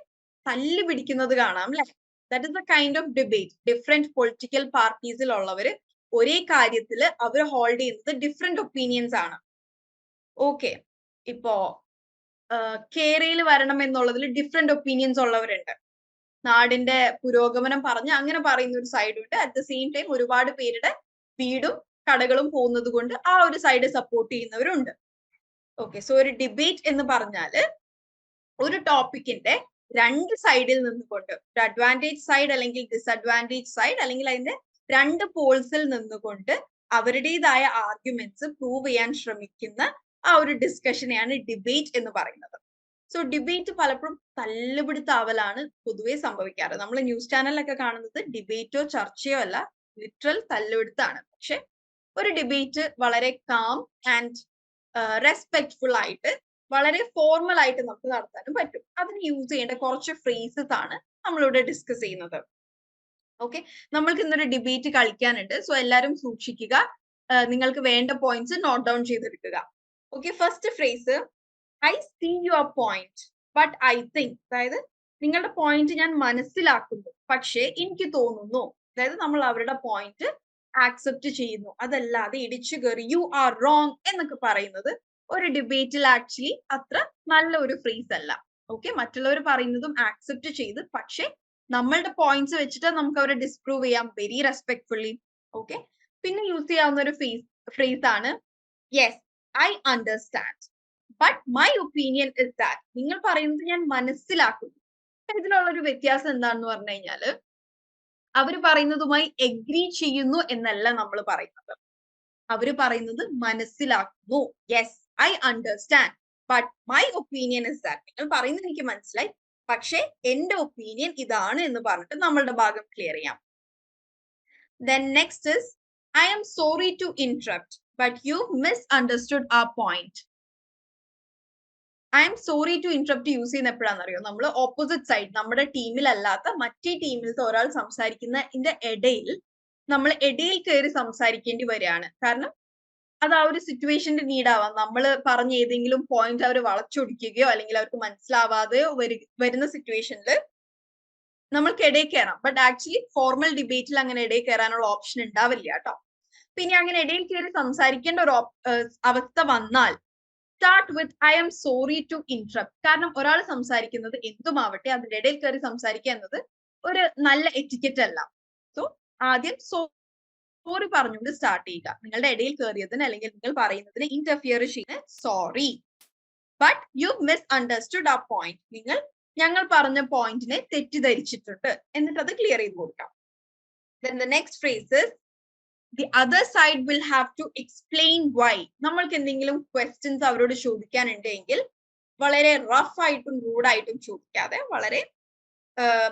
തല്ല് പിടിക്കുന്നത് കാണാം അല്ലെ. That is the kind of debate. Different political പാർട്ടീസിലുള്ളവര് ഒരേ കാര്യത്തിൽ അവർ ഹോൾഡ് ചെയ്യുന്നത് ഡിഫറെന്റ് ഒപ്പീനിയൻസ് ആണ്. ഓക്കെ, ഇപ്പോ കേരയിൽ വരണം എന്നുള്ളതിൽ ഡിഫറെന്റ് ഒപ്പീനിയൻസ് ഉള്ളവരുണ്ട്. നാടിന്റെ പുരോഗമനം പറഞ്ഞ് അങ്ങനെ പറയുന്ന ഒരു സൈഡ് ഉണ്ട്. അറ്റ് ദ സെയിം ടൈം ഒരുപാട് പേരുടെ വീടും കടകളും പോകുന്നത് കൊണ്ട് ആ ഒരു സൈഡ് സപ്പോർട്ട് ചെയ്യുന്നവരുണ്ട്. ഓക്കെ, സോ ഒരു ഡിബേറ്റ് എന്ന് പറഞ്ഞാല് ഒരു ടോപ്പിക്കിന്റെ രണ്ട് സൈഡിൽ നിന്നുകൊണ്ട്, ഒരു അഡ്വാൻറ്റേജ് സൈഡ് അല്ലെങ്കിൽ ഡിസഡ്വാൻറ്റേജ് സൈഡ്, അല്ലെങ്കിൽ അതിന്റെ രണ്ട് പോൾസിൽ നിന്നുകൊണ്ട് അവരുടേതായ ആർഗ്യുമെന്റ്സ് പ്രൂവ് ചെയ്യാൻ ശ്രമിക്കുന്ന ആ ഒരു ഡിസ്കഷനെയാണ് ഡിബേറ്റ് എന്ന് പറയുന്നത്. സോ ഡിബേറ്റ് പലപ്പോഴും തല്ലുപിടുത്താവലാണ് പൊതുവെ സംഭവിക്കാറ്. നമ്മൾ ന്യൂസ് ചാനലിലൊക്കെ കാണുന്നത് ഡിബേറ്റോ ചർച്ചയോ അല്ല, ലിറ്ററൽ തല്ലുപിടുത്താണ്. പക്ഷെ ഒരു ഡിബേറ്റ് വളരെ കാം ആൻഡ് റെസ്പെക്ട്ഫുൾ ആയിട്ട്, വളരെ ഫോർമൽ ആയിട്ട് നമുക്ക് നടത്താനും പറ്റും. അതിന് യൂസ് ചെയ്യേണ്ട കുറച്ച് ഫ്രേസസ് ആണ് നമ്മളിവിടെ ഡിസ്കസ് ചെയ്യുന്നത്. ഓക്കെ, നമ്മൾക്ക് ഇന്നൊരു ഡിബേറ്റ് കളിക്കാനുണ്ട്. സോ എല്ലാവരും സൂക്ഷിക്കുക, നിങ്ങൾക്ക് വേണ്ട പോയിന്റ്സ് നോട്ട് ഡൗൺ ചെയ്തെടുക്കുക. Okay, first phrase, I see your point but I think. അതായത് നിങ്ങളുടെ പോയിന്റ് ഞാൻ മനസ്സിലാക്കുന്നു, പക്ഷേ എനിക്ക് തോന്നുന്നു. അതായത് നമ്മൾ അവരുടെ പോയിന്റ് ആക്സെപ്റ്റ് ചെയ്യുന്നു, അതല്ലാതെ ഇടിച്ചു കയറി യു ആർ റോങ് എന്നൊക്കെ പറയുന്നത് ഒരു ഡിബേറ്റിൽ ആക്ച്വലി അത്ര നല്ല ഒരു ഫ്രേസ് അല്ല. ഓക്കെ, മറ്റുള്ളവർ പറയുന്നതും ആക്സെപ്റ്റ് ചെയ്ത്, പക്ഷെ നമ്മളുടെ പോയിന്റ്സ് വെച്ചിട്ട് നമുക്ക് അവരെ ഡിസ്പ്രൂവ് ചെയ്യാം വെരി റെസ്പെക്ട്ഫുള്ളി. ഓക്കെ, പിന്നെ യൂസ് ചെയ്യാവുന്ന ഒരു ഫ്രേസ് ആണ് yes I understand but my opinion is that. നിങ്ങൾ പറയുന്നത് ഞാൻ മനസ്സിലാക്കുന്നു. ഇതിലുള്ള ഒരു വ്യത്യാസം എന്താണെന്ന് പറഞ്ഞു കഴിഞ്ഞാല്, അവര് പറയുന്നതുമായി എഗ്രി ചെയ്യുന്നു എന്നല്ല നമ്മൾ പറയുന്നത്. അവര് പറയുന്നത് മനസ്സിലാക്കുന്നു, yes I understand but my opinion is that. നിങ്ങൾ പറയുന്നത് എനിക്ക് മനസ്സിലായി, പക്ഷെ എന്റെ ഒപ്പീനിയൻ ഇതാണ് എന്ന് പറഞ്ഞിട്ട് നമ്മളുടെ ഭാഗം ക്ലിയർ ചെയ്യാം. Then next is, I am sorry to interrupt, but you misunderstood our point. I am sorry to interrupt use ചെയ്യുന്ന എപ്പോഴാണെന്നറിയോ? നമ്മൾ ഓപ്പോസിറ്റ് സൈഡ്, നമ്മുടെ ടീമിലല്ലാത്ത മറ്റേ ടീമിലത്തെ ഒരാൾ സംസാരിക്കുന്നതിന്റെ ഇടയിൽ നമ്മൾ ഇടയിൽ കയറി സംസാരിക്കേണ്ടി വരികയാണ്. കാരണം അത് ആ ഒരു സിറ്റുവേഷന്റെ നീഡാവാം. നമ്മൾ പറഞ്ഞ ഏതെങ്കിലും പോയിന്റ് അവർ വളച്ചൊടിക്കുകയോ അല്ലെങ്കിൽ അവർക്ക് മനസ്സിലാവാതെയോ വരുന്ന സിറ്റുവേഷനിൽ നമ്മൾക്ക് ഇടയിൽ കയറാം. ബട്ട് ആക്ച്വലി ഫോർമൽ ഡിബേറ്റിൽ അങ്ങനെ ഇടയിൽ കയറാനുള്ള ഓപ്ഷൻ ഉണ്ടാവില്ല കേട്ടോ. പിന്നെ അങ്ങനെ ഇടയിൽ കയറി സംസാരിക്കേണ്ട ഒരു അവസ്ഥ വന്നാൽ start with I am sorry to interrupt. കാരണം ഒരാൾ സംസാരിക്കുന്നത് എന്തുമാവട്ടെ അതിന്റെ ഇടയിൽ കയറി സംസാരിക്കുക എന്നത് ഒരു നല്ല എറ്റിക്കറ്റ് അല്ല. സോ ആദ്യം സോറി പറഞ്ഞുകൊണ്ട് സ്റ്റാർട്ട് ചെയ്യുക. നിങ്ങളുടെ ഇടയിൽ കയറിയതിന് അല്ലെങ്കിൽ നിങ്ങൾ പറയുന്നതിന് ഇന്റർഫിയർ ചെയ്യുന്ന sorry, but you miss understood ആ പോയിന്റ്. നിങ്ങൾ ഞങ്ങൾ പറഞ്ഞ പോയിന്റിനെ തെറ്റിദ്ധരിച്ചിട്ടുണ്ട്, എന്നിട്ട് അത് ക്ലിയർ ചെയ്ത് കൊടുക്കാം. Then the next phrase is, the other side will have to explain why. നമ്മൾക്ക് എന്തെങ്കിലും ക്വസ്റ്റ്യൻസ് അവരോട് ചോദിക്കാനുണ്ടെങ്കിൽ വളരെ റഫ് ആയിട്ടും റൂഡായിട്ടും ചോദിക്കാതെ വളരെ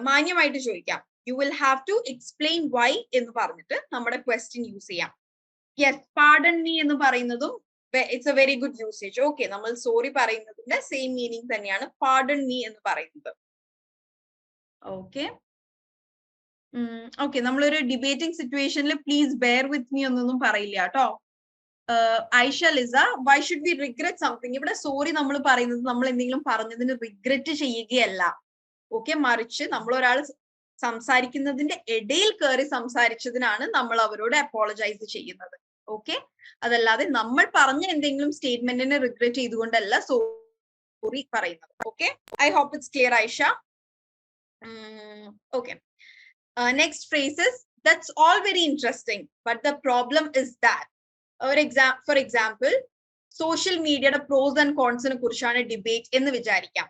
മാന്യമായിട്ട് ചോദിക്കാം. You will have to explain why എന്ന് പറഞ്ഞിട്ട് നമ്മുടെ ക്വസ്റ്റ്യൻ യൂസ് ചെയ്യാം. യെസ് പാർഡൺ മീ എന്ന് പറയുന്നതും it's a very good usage. Okay, നമ്മൾ സോറി പറയുന്നതിന്റെ സെയിം മീനിങ് തന്നെയാണ് പാർഡൺ മീ എന്ന് പറയുന്നത്. ഓക്കെ ഓക്കെ, നമ്മളൊരു ഡിബേറ്റിംഗ് സിറ്റുവേഷനിൽ പ്ലീസ് ബെയർ വിത്ത് മീ എന്നൊന്നും പറയില്ല കേട്ടോ. Aisha Lisa, why should be regret something. ഇവിടെ സോറി നമ്മൾ പറയുന്നത് നമ്മൾ എന്തെങ്കിലും പറഞ്ഞതിന് റിഗ്രറ്റ് ചെയ്യുകയല്ല. ഓക്കെ, മറിച്ച് നമ്മൾ ഒരാൾ സംസാരിക്കുന്നതിന്റെ ഇടയിൽ കയറി സംസാരിച്ചതിനാണ് നമ്മൾ അവരോട് അപ്പോളജൈസ് ചെയ്യുന്നത്. ഓക്കെ, അതല്ലാതെ നമ്മൾ പറഞ്ഞ എന്തെങ്കിലും സ്റ്റേറ്റ്മെന്റിനെ റിഗ്രറ്റ് ചെയ്തുകൊണ്ടല്ല സോറി പറയുന്നത്. Okay, I hope it's clear Aisha. Okay, next phrase is, that's all very interesting but the problem is that. For example, social മീഡിയയുടെ പ്രോസ് ആൻഡ് കോൺസിനെ കുറിച്ചാണ് ഡിബേറ്റ് എന്ന് വിചാരിക്കാം.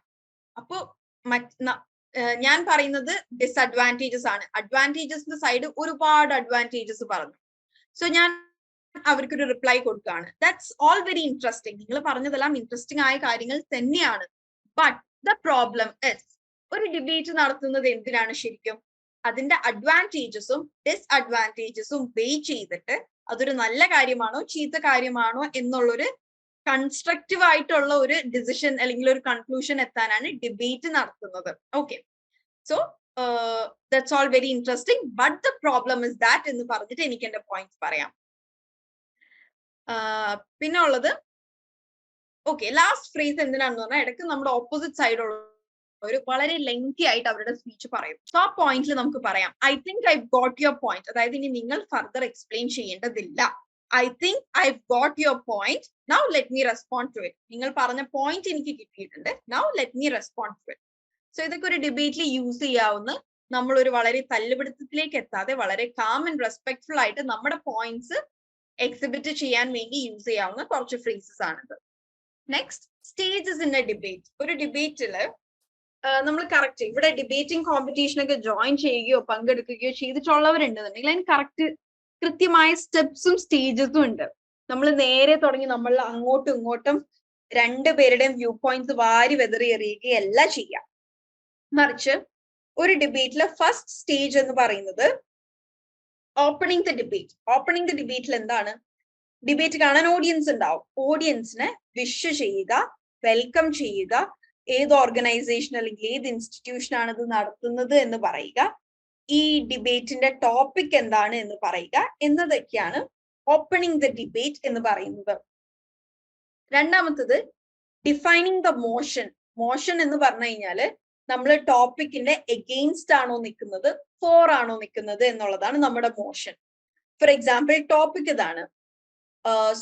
അപ്പോ ഞാൻ പറയുന്നത് ഡിസഡ്വാൻറ്റേജസ് ആണ്. അഡ്വാൻറ്റേജസിന്റെ സൈഡ് ഒരുപാട് അഡ്വാൻറ്റേജസ് പറഞ്ഞു. സോ ഞാൻ അവർക്കൊരു റിപ്ലൈ കൊടുക്കുകയാണ്, ദാറ്റ്സ് ഓൾ വെരി ഇൻട്രസ്റ്റിംഗ്. നിങ്ങൾ പറഞ്ഞതെല്ലാം ഇൻട്രസ്റ്റിംഗ് ആയ കാര്യങ്ങൾ തന്നെയാണ്, ബട്ട് ദ പ്രോബ്ലം ഇസ്. ഒരു ഡിബേറ്റ് നടത്തുന്നത് എന്തിനാണ് ശരിക്കും? അതിന്റെ അഡ്വാൻറ്റേജസും ഡിസ്അഡ്വാൻറ്റേജസും വെയ് ചെയ്തിട്ട് അതൊരു നല്ല കാര്യമാണോ ചീത്ത കാര്യമാണോ എന്നുള്ളൊരു കൺസ്ട്രക്റ്റീവ് ആയിട്ടുള്ള ഒരു ഡിസിഷൻ അല്ലെങ്കിൽ ഒരു കൺക്ലൂഷൻ എത്താനാണ് ഡിബേറ്റ് നടത്തുന്നത്. Okay, so that's all very interesting but the problem is that എന്ന് പറഞ്ഞിട്ട് എനിക്ക് എന്റെ പോയിന്റ്സ് പറയാം. പിന്നെ ഉള്ളത് ഓക്കെ, ലാസ്റ്റ് ഫ്രേസ് എന്തിനാണെന്ന് പറഞ്ഞാൽ ഇടയ്ക്ക് നമ്മുടെ ഓപ്പോസിറ്റ് സൈഡുള്ള ഒരു വളരെ ലെങ്തി ആയിട്ട് അവരുടെ സ്പീച്ച് പറയും. സോ ആ പോയിന്റിൽ നമുക്ക് പറയാം I think I got your point. അതായത് ഇനി നിങ്ങൾ ഫർദർ എക്സ്പ്ലെയിൻ ചെയ്യേണ്ടതില്ല, I think I've got your point. Now let me respond to it. നിങ്ങൾ പറഞ്ഞ point എനിക്ക് കിട്ടിയിട്ടുണ്ട്. Now let me respond to it. So ഇതൊക്കെ ഒരു ഡിബേറ്റിൽ യൂസ് ചെയ്യാവുന്ന നമ്മൾ ഒരു വളരെ തല്ലുപിടുത്തത്തിലേക്ക് എത്താതെ വളരെ കാം ആൻഡ് റെസ്പെക്ട്ഫുൾ ആയിട്ട് നമ്മുടെ പോയിന്റ്സ് എക്സിബിറ്റ് ചെയ്യാൻ വേണ്ടി യൂസ് ചെയ്യാവുന്ന കുറച്ച് ഫ്രേസസ് ആണിത്. Next, stages in A debate. ഒരു ഡിബേറ്റില് നമ്മൾ കറക്റ്റ് ഇവിടെ ഡിബേറ്റിംഗ് കോമ്പറ്റീഷനൊക്കെ ജോയിൻ ചെയ്യുകയോ പങ്കെടുക്കുകയോ ചെയ്തിട്ടുള്ളവരുണ്ടെന്നുണ്ടെങ്കിൽ അതിന് കൃത്യമായ സ്റ്റെപ്സും സ്റ്റേജസും ഉണ്ട്. നമ്മൾ നേരെ തുടങ്ങി നമ്മൾ അങ്ങോട്ടും ഇങ്ങോട്ടും രണ്ടുപേരുടെയും വ്യൂ പോയിന്റ്സ് വാരി വെതറിയെറിയുകയല്ല ചെയ്യാം. മറിച്ച് ഒരു ഡിബേറ്റിലെ ഫസ്റ്റ് സ്റ്റേജ് എന്ന് പറയുന്നത് opening the debate. Opening the ഡിബേറ്റിൽ എന്താണ്? ഡിബേറ്റ് കാണാൻ ഓഡിയൻസ് ഉണ്ടാവും. ഓഡിയൻസിനെ വിഷ് ചെയ്യുക, വെൽക്കം ചെയ്യുക, ഏത് ഓർഗനൈസേഷൻ അല്ലെങ്കിൽ ഏത് ഇൻസ്റ്റിറ്റ്യൂഷൻ ആണ് ഇത് നടത്തുന്നത് എന്ന് പറയുക, ഈ ഡിബേറ്റിന്റെ ടോപ്പിക് എന്താണ് എന്ന് പറയുക എന്നതൊക്കെയാണ് ഓപ്പണിംഗ് ദ ഡിബേറ്റ് എന്ന് പറയുന്നത്. രണ്ടാമത്തത് ഡിഫൈനിങ് ദ മോഷൻ. മോഷൻ എന്ന് പറഞ്ഞു കഴിഞ്ഞാല് നമ്മൾ ടോപ്പിക്കിന്റെ എഗെയിൻസ്റ്റ് ആണോ നിൽക്കുന്നത്, ഫോർ ആണോ നിൽക്കുന്നത് എന്നുള്ളതാണ് നമ്മുടെ മോഷൻ. ഫോർ എക്സാമ്പിൾ, ടോപ്പിക് ഇതാണ്,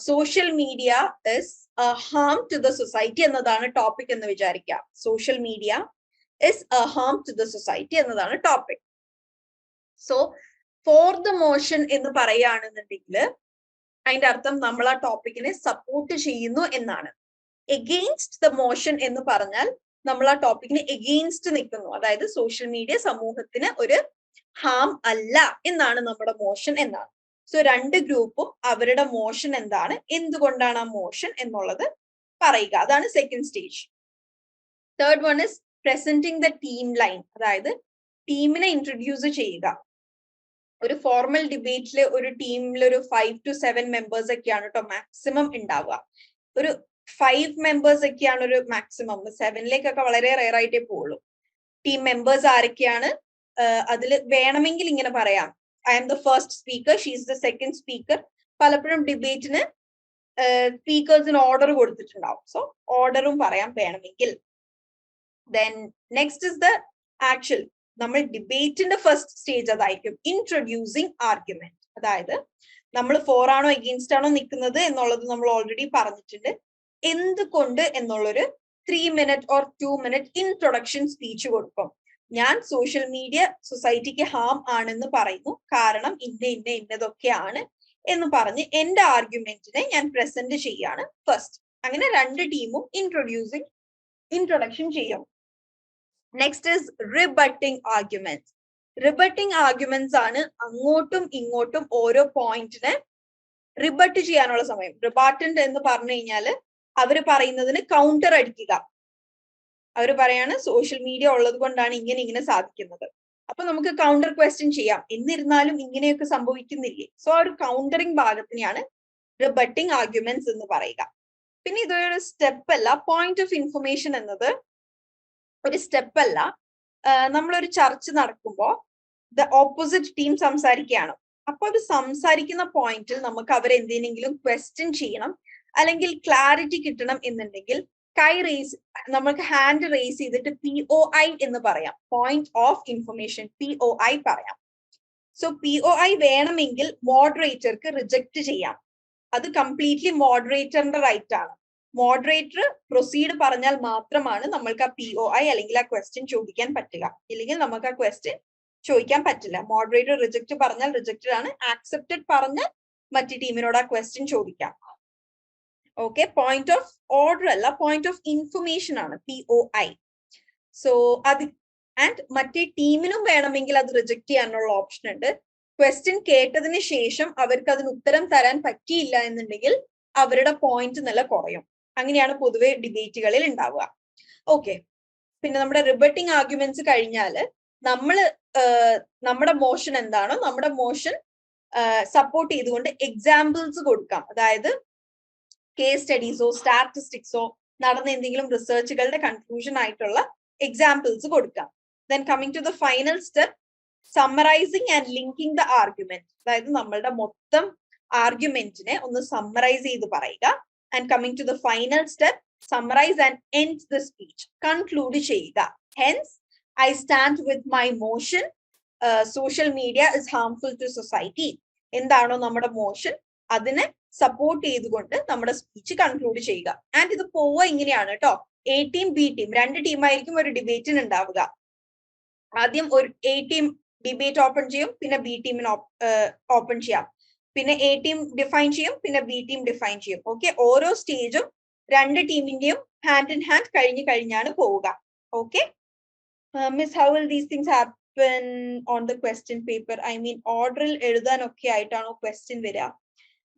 social media is a harm to the society എന്നതാണ് ടോപ്പിക് എന്ന് വിചാരിക്കുക. Social media is a harm to the society എന്നതാണ് topic. So for the motion എന്ന് പറയുകയാണെന്നുണ്ടെങ്കിൽ അതിന്റെ അർത്ഥം നമ്മൾ ആ ടോപ്പിക്കിനെ സപ്പോർട്ട് ചെയ്യുന്നു എന്നാണ്. എഗെയിൻസ്റ്റ് ദ മോഷൻ എന്ന് പറഞ്ഞാൽ നമ്മൾ ആ ടോപ്പിക്കിന് എഗെയിൻസ്റ്റ് നിൽക്കുന്നു, അതായത് സോഷ്യൽ മീഡിയ സമൂഹത്തിന് ഒരു ഹാം അല്ല എന്നാണ് നമ്മുടെ മോഷൻ എന്നാണ്. സോ രണ്ട് ഗ്രൂപ്പും അവരുടെ മോഷൻ എന്താണ്, എന്തുകൊണ്ടാണ് ആ മോഷൻ എന്നുള്ളത് പറയുക, അതാണ് second stage. Third one is presenting the team line, അതായത് ടീമിനെ ഇൻട്രൊഡ്യൂസ് ചെയ്യുക. ഒരു ഫോർമൽ ഡിബേറ്റില് ഒരു ടീമിൽ ഒരു 5 to 7 മെമ്പേഴ്സ് ഒക്കെയാണ് കേട്ടോ മാക്സിമം ഉണ്ടാവുക. ഒരു 5 മെമ്പേഴ്സ് ഒക്കെയാണ് ഒരു മാക്സിമം. 7ലേക്കൊക്കെ വളരെ റെയർ ആയിട്ടേ പോവുള്ളൂ. ടീം മെമ്പേഴ്സ് ആരൊക്കെയാണ്? അതിൽ വേണമെങ്കിൽ ഇങ്ങനെ പറയാം, I am the first speaker, she is the second speaker. പലപ്പോഴും ഡിബേറ്റിന് സ്പീക്കേഴ്സിന് ഓർഡർ കൊടുത്തിട്ടുണ്ടാവും. സോ ഓർഡറും പറയാം വേണമെങ്കിൽ. Then next is the actual, നമ്മൾ ഡിബേറ്റിന്റെ ഫസ്റ്റ് സ്റ്റേജ് അതായിരിക്കും ഇൻട്രൊഡ്യൂസിങ് ആർഗ്യുമെന്റ്. അതായത് നമ്മൾ ഫോർ ആണോ എഗെയിൻസ്റ്റ് ആണോ നിൽക്കുന്നത് എന്നുള്ളത് നമ്മൾ ഓൾറെഡി പറഞ്ഞിട്ടുണ്ട്. എന്തുകൊണ്ട് എന്നുള്ളൊരു 3 minute or 2 minute introduction speech കൊടുക്കും. ഞാൻ സോഷ്യൽ മീഡിയ സൊസൈറ്റിക്ക് ഹാം ആണെന്ന് പറയുന്നു, കാരണം ഇന്നതൊക്കെയാണ് എന്ന് പറഞ്ഞ് എന്റെ ആർഗ്യുമെന്റിനെ ഞാൻ പ്രസന്റ് ചെയ്യാണ് ഫസ്റ്റ്. അങ്ങനെ രണ്ട് ടീമും ഇൻട്രൊഡക്ഷൻ ചെയ്യും. Next is rebutting arguments. Rebutting arguments ആണ് അങ്ങോട്ടും ഇങ്ങോട്ടും ഓരോ പോയിന്റിനെ റിബട്ട് ചെയ്യാനുള്ള സമയം. റിബാറ്റന്റ് എന്ന് പറഞ്ഞു കഴിഞ്ഞാല് അവര് പറയുന്നതിന് കൗണ്ടർ അടിക്കുക. അവർ പറയാണ് സോഷ്യൽ മീഡിയ ഉള്ളത് കൊണ്ടാണ് ഇങ്ങനെ സാധിക്കുന്നത്. അപ്പൊ നമുക്ക് കൗണ്ടർ ക്വസ്റ്റ്യൻ ചെയ്യാം, എന്നിരുന്നാലും ഇങ്ങനെയൊക്കെ സംഭവിക്കുന്നില്ലേ. സോ ആ ഒരു കൗണ്ടറിങ് ഭാഗത്തിനെയാണ് റിബട്ടിംഗ് ആർഗ്യുമെന്റ്സ് എന്ന് പറയുക. പിന്നെ ഇതൊരു സ്റ്റെപ്പ് അല്ല. പോയിന്റ് ഓഫ് ഇൻഫർമേഷൻ എന്നത് ഒരു സ്റ്റെപ്പ് അല്ല. നമ്മളൊരു ചർച്ച നടക്കുമ്പോൾ ദ ഓപ്പോസിറ്റ് ടീം സംസാരിക്കുകയാണ്. അപ്പൊ അത് സംസാരിക്കുന്ന പോയിന്റിൽ നമുക്ക് അവരെന്തെങ്കിലും ക്വസ്റ്റ്യൻ ചെയ്യണം അല്ലെങ്കിൽ ക്ലാരിറ്റി കിട്ടണം എന്നുണ്ടെങ്കിൽ നമുക്ക് ഹാൻഡ് റേസ് ചെയ്തിട്ട് POI എന്ന് പറയാം. പോയിന്റ് ഓഫ് ഇൻഫർമേഷൻ, POI പറയാം. സോ POI വേണമെങ്കിൽ മോഡറേറ്റർക്ക് റിജക്ട് ചെയ്യാം. അത് കംപ്ലീറ്റ്ലി മോഡറേറ്ററിന്റെ റൈറ്റ് ആണ്. മോഡറേറ്റർ പ്രൊസീഡ് പറഞ്ഞാൽ മാത്രമാണ് നമ്മൾക്ക് ആ POI അല്ലെങ്കിൽ ആ ക്വസ്റ്റ്യൻ ചോദിക്കാൻ പറ്റുക. ഇല്ലെങ്കിൽ നമുക്ക് ആ ക്വസ്റ്റ്യൻ ചോദിക്കാൻ പറ്റില്ല. മോഡറേറ്റർ റിജക്ട് പറഞ്ഞാൽ റിജക്റ്റഡ് ആണ്, ആക്സെപ്റ്റഡ് പറഞ്ഞാൽ മറ്റു ടീമിനോട് ആ ക്വസ്റ്റ്യൻ ചോദിക്കാം. ഓക്കെ, പോയിന്റ് ഓഫ് ഓർഡർ അല്ല, പോയിന്റ് ഓഫ് ഇൻഫർമേഷൻ ആണ് POI. സോ അത് ആൻഡ് മറ്റേ ടീമിനും വേണമെങ്കിൽ അത് റിജക്ട് ചെയ്യാനുള്ള ഓപ്ഷൻ ഉണ്ട്. ക്വസ്റ്റ്യൻ കേട്ടതിന് ശേഷം അവർക്ക് അതിന് ഉത്തരം തരാൻ പറ്റിയില്ല എന്നുണ്ടെങ്കിൽ അവരുടെ പോയിന്റ് നില കുറയും. അങ്ങനെയാണ് പൊതുവെ ഡിബേറ്റുകളിൽ ഉണ്ടാവുക. ഓക്കെ, പിന്നെ നമ്മുടെ റിബട്ടിംഗ് ആർഗ്യുമെന്റ്സ് കഴിഞ്ഞാല് നമ്മുടെ മോഷൻ എന്താണോ നമ്മുടെ മോഷൻ സപ്പോർട്ട് ചെയ്തുകൊണ്ട് എക്സാമ്പിൾസ് കൊടുക്കാം. അതായത് കേസ് സ്റ്റഡീസോ സ്റ്റാറ്റിസ്റ്റിക്സോ നടന്ന എന്തെങ്കിലും റിസർച്ചുകളുടെ കൺക്ലൂഷൻ ആയിട്ടുള്ള എക്സാമ്പിൾസ് കൊടുക്കാം. Then coming to the final step, summarising and linking the argument. അതായത് നമ്മളുടെ മൊത്തം ആർഗ്യുമെന്റിനെ ഒന്ന് സമ്മറൈസ് ചെയ്ത് പറയുക. And coming to the final step, summarise and end the speech, conclude ചെയ്യുക. Hence I stand with my motion, social media is harmful to society. എന്താണോ നമ്മുടെ മോഷൻ അതിനെ സപ്പോർട്ട് ചെയ്തുകൊണ്ട് നമ്മുടെ സ്പീച്ച് കൺക്ലൂഡ് ചെയ്യുക. ആൻഡ് ഇത് പോവുക ഇങ്ങനെയാണ് കേട്ടോ. എ ടീം ബി ടീം 2 ടീമായിരിക്കും ഒരു ഡിബേറ്റിന് ഉണ്ടാവുക. ആദ്യം ഒരു എ ടീം ഡിബേറ്റ് ഓപ്പൺ ചെയ്യും, പിന്നെ ബി ടീമിന് ഓപ്പൺ ചെയ്യാം, പിന്നെ എ ടീം ഡിഫൈൻ ചെയ്യും, പിന്നെ ബി ടീം ഡിഫൈൻ ചെയ്യും. ഓക്കെ, ഓരോ സ്റ്റേജും 2 ടീമിന്റെയും ഹാൻഡ് ഇൻ ഹാൻഡ് കഴിഞ്ഞാണ് പോവുക. Okay miss, how will these things happen on the question paper? I mean ഓർഡറിൽ എഴുതാനൊക്കെ ആയിട്ടാണോ ക്വസ്റ്റ്യൻ വരിക?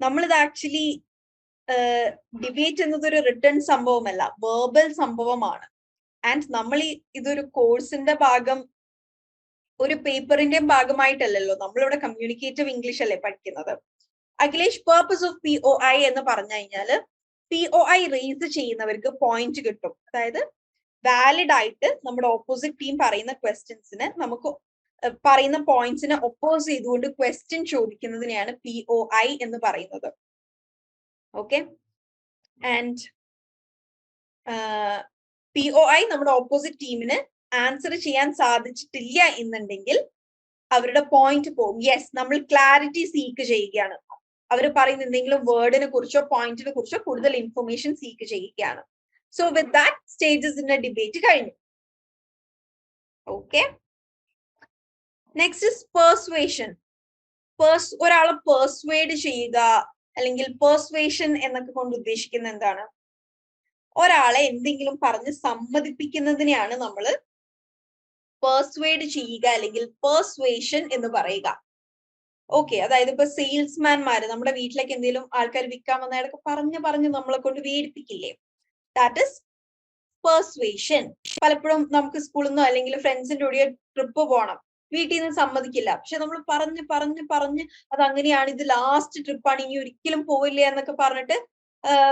നമ്മളിത് ആക്ച്വലി ഡിബേറ്റ് എന്നതൊരു റിട്ടേൺ സംഭവമല്ല, വെർബൽ സംഭവമാണ്. ആൻഡ് നമ്മൾ ഇതൊരു കോഴ്സിന്റെ ഭാഗം, ഒരു പേപ്പറിന്റെ ഭാഗമായിട്ടല്ലല്ലോ, നമ്മളിവിടെ കമ്മ്യൂണിക്കേറ്റീവ് ഇംഗ്ലീഷ് അല്ലേ പഠിക്കുന്നത്. അഖിലേഷ്, പേർപ്പസ് ഓഫ് POI എന്ന് പറഞ്ഞു കഴിഞ്ഞാൽ POI റേസ് ചെയ്യുന്നവർക്ക് പോയിന്റ് കിട്ടും. അതായത് വാലിഡ് ആയിട്ട് നമ്മുടെ ഓപ്പോസിറ്റ് ടീം പറയുന്ന ക്വസ്റ്റ്യൻസിന് നമുക്ക് പറയുന്ന പോയിന്റ്സിനെ ഒപ്പോസ് ചെയ്തുകൊണ്ട് ക്വസ്റ്റ്യൻ ചോദിക്കുന്നതിനെയാണ് POI എന്ന് പറയുന്നത്. ഓക്കെ, ആൻഡ് POI നമ്മുടെ ഓപ്പോസിറ്റ് ടീമിന് ആൻസർ ചെയ്യാൻ സാധിച്ചിട്ടില്ല എന്നുണ്ടെങ്കിൽ അവരുടെ പോയിന്റ് പോകും. യെസ്, നമ്മൾ ക്ലാരിറ്റി സീക്ക് ചെയ്യുകയാണ്. അവർ പറയുന്ന എന്തെങ്കിലും വേർഡിനെ കുറിച്ചോ പോയിന്റിനെ കുറിച്ചോ കൂടുതൽ ഇൻഫർമേഷൻ സീക്ക് ചെയ്യുകയാണ്. സോ വിത്ത് ദാറ്റ് സ്റ്റേജസിന്റെ ഡിബേറ്റ് കഴിഞ്ഞു. Okay, next is പെർസ്വേഷൻ. ഒരാളെ പെർസ്വേഡ് ചെയ്യുക അല്ലെങ്കിൽ പെർസ്വേഷൻ എന്നൊക്കെ കൊണ്ട് ഉദ്ദേശിക്കുന്നത് എന്താണ്? ഒരാളെ എന്തെങ്കിലും പറഞ്ഞ് സമ്മതിപ്പിക്കുന്നതിനെയാണ് നമ്മൾ പെർസ്വേഡ് ചെയ്യുക അല്ലെങ്കിൽ പെർസ്വേഷൻ എന്ന് പറയുക. ഓക്കെ, അതായത് ഇപ്പൊ സെയിൽസ്മാൻമാര് നമ്മുടെ വീട്ടിലേക്ക് എന്തെങ്കിലും ആൾക്കാർ വിൽക്കാൻ വന്നയാളൊക്കെ പറഞ്ഞ് നമ്മളെ കൊണ്ട് വേടിപ്പിക്കില്ലേ? That is പെർസ്വേഷൻ. പലപ്പോഴും നമുക്ക് സ്കൂളിൽ നിന്നോ അല്ലെങ്കിൽ ഫ്രണ്ട്സിന്റെ കൂടെ ട്രിപ്പ് പോകണം, വീട്ടിൽ നിന്ന് സമ്മതിക്കില്ല, പക്ഷെ നമ്മൾ പറഞ്ഞ് അത് അങ്ങനെയാണ്, ഇത് ലാസ്റ്റ് ട്രിപ്പാണ്, ഇനി ഒരിക്കലും പോവില്ല എന്നൊക്കെ പറഞ്ഞിട്ട്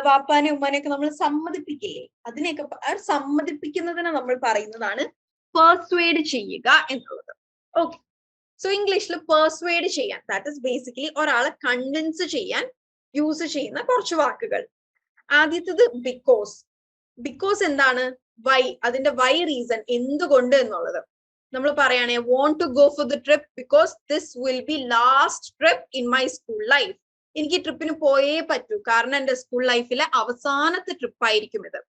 വാപ്പാനെ ഉമ്മാനെയൊക്കെ നമ്മൾ സമ്മതിപ്പിക്കില്ലേ? അതിനെയൊക്കെ സമ്മതിപ്പിക്കുന്നതിനെ നമ്മൾ പറയുന്നതാണ് പെർസ്വേഡ് ചെയ്യുക എന്നുള്ളത്. ഓക്കെ, സോ ഇംഗ്ലീഷിൽ പെർസ്വേഡ് ചെയ്യാൻ, ദാറ്റ് ഇസ് ബേസിക്കലി ഒരാളെ കൺവിൻസ് ചെയ്യാൻ യൂസ് ചെയ്യുന്ന കുറച്ച് വാക്കുകൾ. ആദ്യത്തേത് ബിക്കോസ്. ബിക്കോസ് എന്താണ്? വൈ, അതിന്റെ വൈ റീസൺ, എന്തുകൊണ്ട് എന്നുള്ളത്. നമ്മൾ പറയുകയാണെ want to go for the trip because this will be last trip in my school life. എനിക്ക് ട്രിപ്പിന് പോയേ പറ്റൂ, കാരണം എന്റെ സ്കൂൾ ലൈഫിലെ അവസാനത്തെ ട്രിപ്പ് ആയിരിക്കും ഇത്.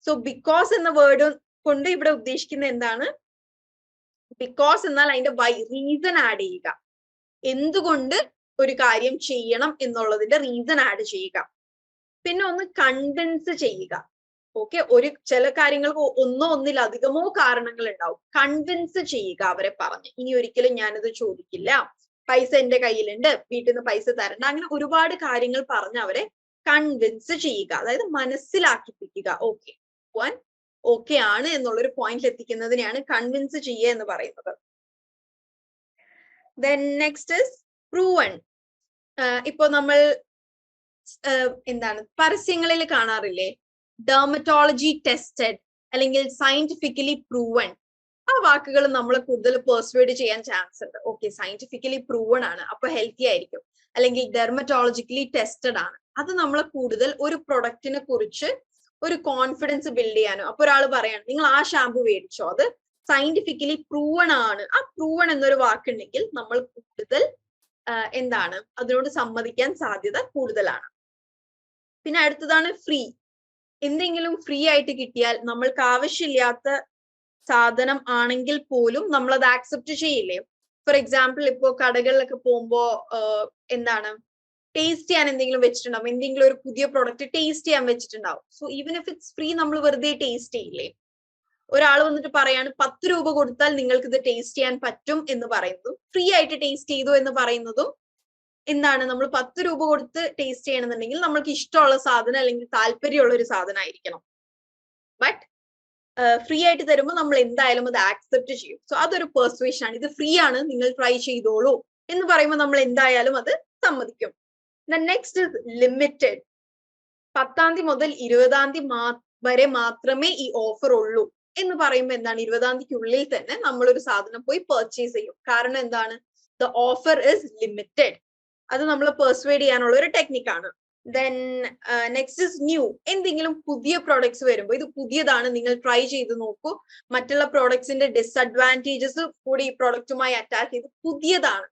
സോ ബിക്കോസ് എന്ന വേർഡ് കൊണ്ട് ഇവിടെ ഉദ്ദേശിക്കുന്നത് എന്താണ്? ബിക്കോസ് എന്നാൽ അതിന്റെ വൈ, റീസൺ ആഡ് ചെയ്യുക. എന്തുകൊണ്ട് ഒരു കാര്യം ചെയ്യണം എന്നുള്ളതിന്റെ റീസൺ ആഡ് ചെയ്യുക. പിന്നെ ഒന്ന് കൺവിൻസ് ചെയ്യുക. ഓക്കെ, ചില കാര്യങ്ങൾക്ക് ഒന്നിലധികമോ കാരണങ്ങൾ ഉണ്ടാവും. കൺവിൻസ് ചെയ്യുക അവരെ പറഞ്ഞ്, ഇനി ഒരിക്കലും ഞാനിത് ചോദിക്കില്ല, പൈസ എന്റെ കയ്യിലുണ്ട്, വീട്ടിൽ നിന്ന് പൈസ തരണ്ട, അങ്ങനെ ഒരുപാട് കാര്യങ്ങൾ പറഞ്ഞ് അവരെ കൺവിൻസ് ചെയ്യുക. അതായത് മനസ്സിലാക്കിപ്പിക്കുക. ഓക്കെ, ഓക്കെ ആണ് എന്നുള്ളൊരു പോയിന്റിൽ എത്തിക്കുന്നതിനെയാണ് കൺവിൻസ് ചെയ്യുക എന്ന് പറയുന്നത്. Then next is proven. ഇപ്പൊ നമ്മൾ എന്താണ് പരസ്യങ്ങളിൽ കാണാറില്ലേ, ഡെർമറ്റോളജി ടെസ്റ്റഡ് അല്ലെങ്കിൽ സയന്റിഫിക്കലി പ്രൂവൺ. ആ വാക്കുകൾ നമ്മൾ കൂടുതൽ പെർസ്വേഡ് ചെയ്യാൻ ചാൻസ് ഉണ്ട്. ഓക്കെ, സയന്റിഫിക്കലി പ്രൂവൺ ആണ്, അപ്പൊ ഹെൽത്തി ആയിരിക്കും. അല്ലെങ്കിൽ ഡെർമറ്റോളജിക്കലി ടെസ്റ്റഡ് ആണ്, അത് നമ്മളെ കൂടുതൽ ഒരു പ്രൊഡക്റ്റിനെ കുറിച്ച് ഒരു കോൺഫിഡൻസ് ബിൽഡ് ചെയ്യാനോ. അപ്പൊ ഒരാൾ പറയാണ് നിങ്ങൾ ആ ഷാമ്പു മേടിച്ചോ, അത് സയന്റിഫിക്കലി പ്രൂവൺ ആണ്. ആ പ്രൂവൺ എന്നൊരു വാക്കുണ്ടെങ്കിൽ നമ്മൾ കൂടുതൽ എന്താണ് അതിനോട് സമ്മതിക്കാൻ സാധ്യത കൂടുതലാണ്. പിന്നെ അടുത്തതാണ് ഫ്രീ. എന്തെങ്കിലും ഫ്രീ ആയിട്ട് കിട്ടിയാൽ നമ്മൾക്ക് ആവശ്യമില്ലാത്ത സാധനം ആണെങ്കിൽ പോലും നമ്മൾ അത് ആക്സെപ്റ്റ് ചെയ്യില്ലേ? ഫോർ എക്സാമ്പിൾ, ഇപ്പോ കടകളിലൊക്കെ പോകുമ്പോ എന്താണ് ടേസ്റ്റ് ചെയ്യാൻ എന്തെങ്കിലും വെച്ചിട്ടുണ്ടാവും, എന്തെങ്കിലും ഒരു പുതിയ പ്രോഡക്റ്റ് ടേസ്റ്റ് ചെയ്യാൻ വെച്ചിട്ടുണ്ടാവും. So even if it's free, നമ്മൾ വെറുതെ ടേസ്റ്റ് ചെയ്യില്ലേ? ഒരാൾ വന്നിട്ട് പറയാണ് 10 രൂപ കൊടുത്താൽ നിങ്ങൾക്ക് ഇത് ടേസ്റ്റ് ചെയ്യാൻ പറ്റും എന്ന് പറയുന്നതും ഫ്രീ ആയിട്ട് ടേസ്റ്റ് ചെയ്തു എന്ന് പറയുന്നതും എന്താണ്? നമ്മൾ 10 രൂപ കൊടുത്ത് ടേസ്റ്റ് ചെയ്യണമെന്നുണ്ടെങ്കിൽ നമ്മൾക്ക് ഇഷ്ടമുള്ള സാധനം അല്ലെങ്കിൽ താല്പര്യമുള്ള ഒരു സാധനം ആയിരിക്കണം. ബട്ട് ഫ്രീ ആയിട്ട് തരുമ്പോൾ നമ്മൾ എന്തായാലും അത് ആക്സെപ്റ്റ് ചെയ്യും. സോ അതൊരു പെർസ്വേഷൻ ആണ്. ഇത് ഫ്രീ ആണ്, നിങ്ങൾ ട്രൈ ചെയ്തോളൂ എന്ന് പറയുമ്പോൾ നമ്മൾ എന്തായാലും അത് സമ്മതിക്കും. Next is limited. 10-ാം തീയതി മുതൽ 20-ാം തീയതി വരെ മാത്രമേ ഈ ഓഫർ ഉള്ളൂ എന്ന് പറയുമ്പോൾ എന്താണ്? 20-ാം തീയതിക്കുള്ളിൽ തന്നെ നമ്മൾ ഒരു സാധനം പോയി പർച്ചേസ് ചെയ്യും. കാരണം എന്താണ്? The offer is limited. അത് നമ്മൾ പെർസ്വേഡ് ചെയ്യാനുള്ള ഒരു ടെക്നിക്കാണ്. Then next is new. എന്തെങ്കിലും പുതിയ പ്രോഡക്ട്സ് വരുമ്പോൾ ഇത് പുതിയതാണ്, നിങ്ങൾ ട്രൈ ചെയ്ത് നോക്കൂ, മറ്റുള്ള പ്രോഡക്ട്സിന്റെ ഡിസഡ്വാൻറ്റേജസ് കൂടി ഈ പ്രോഡക്റ്റുമായി അറ്റാച്ച് ചെയ്ത് പുതിയതാണ്.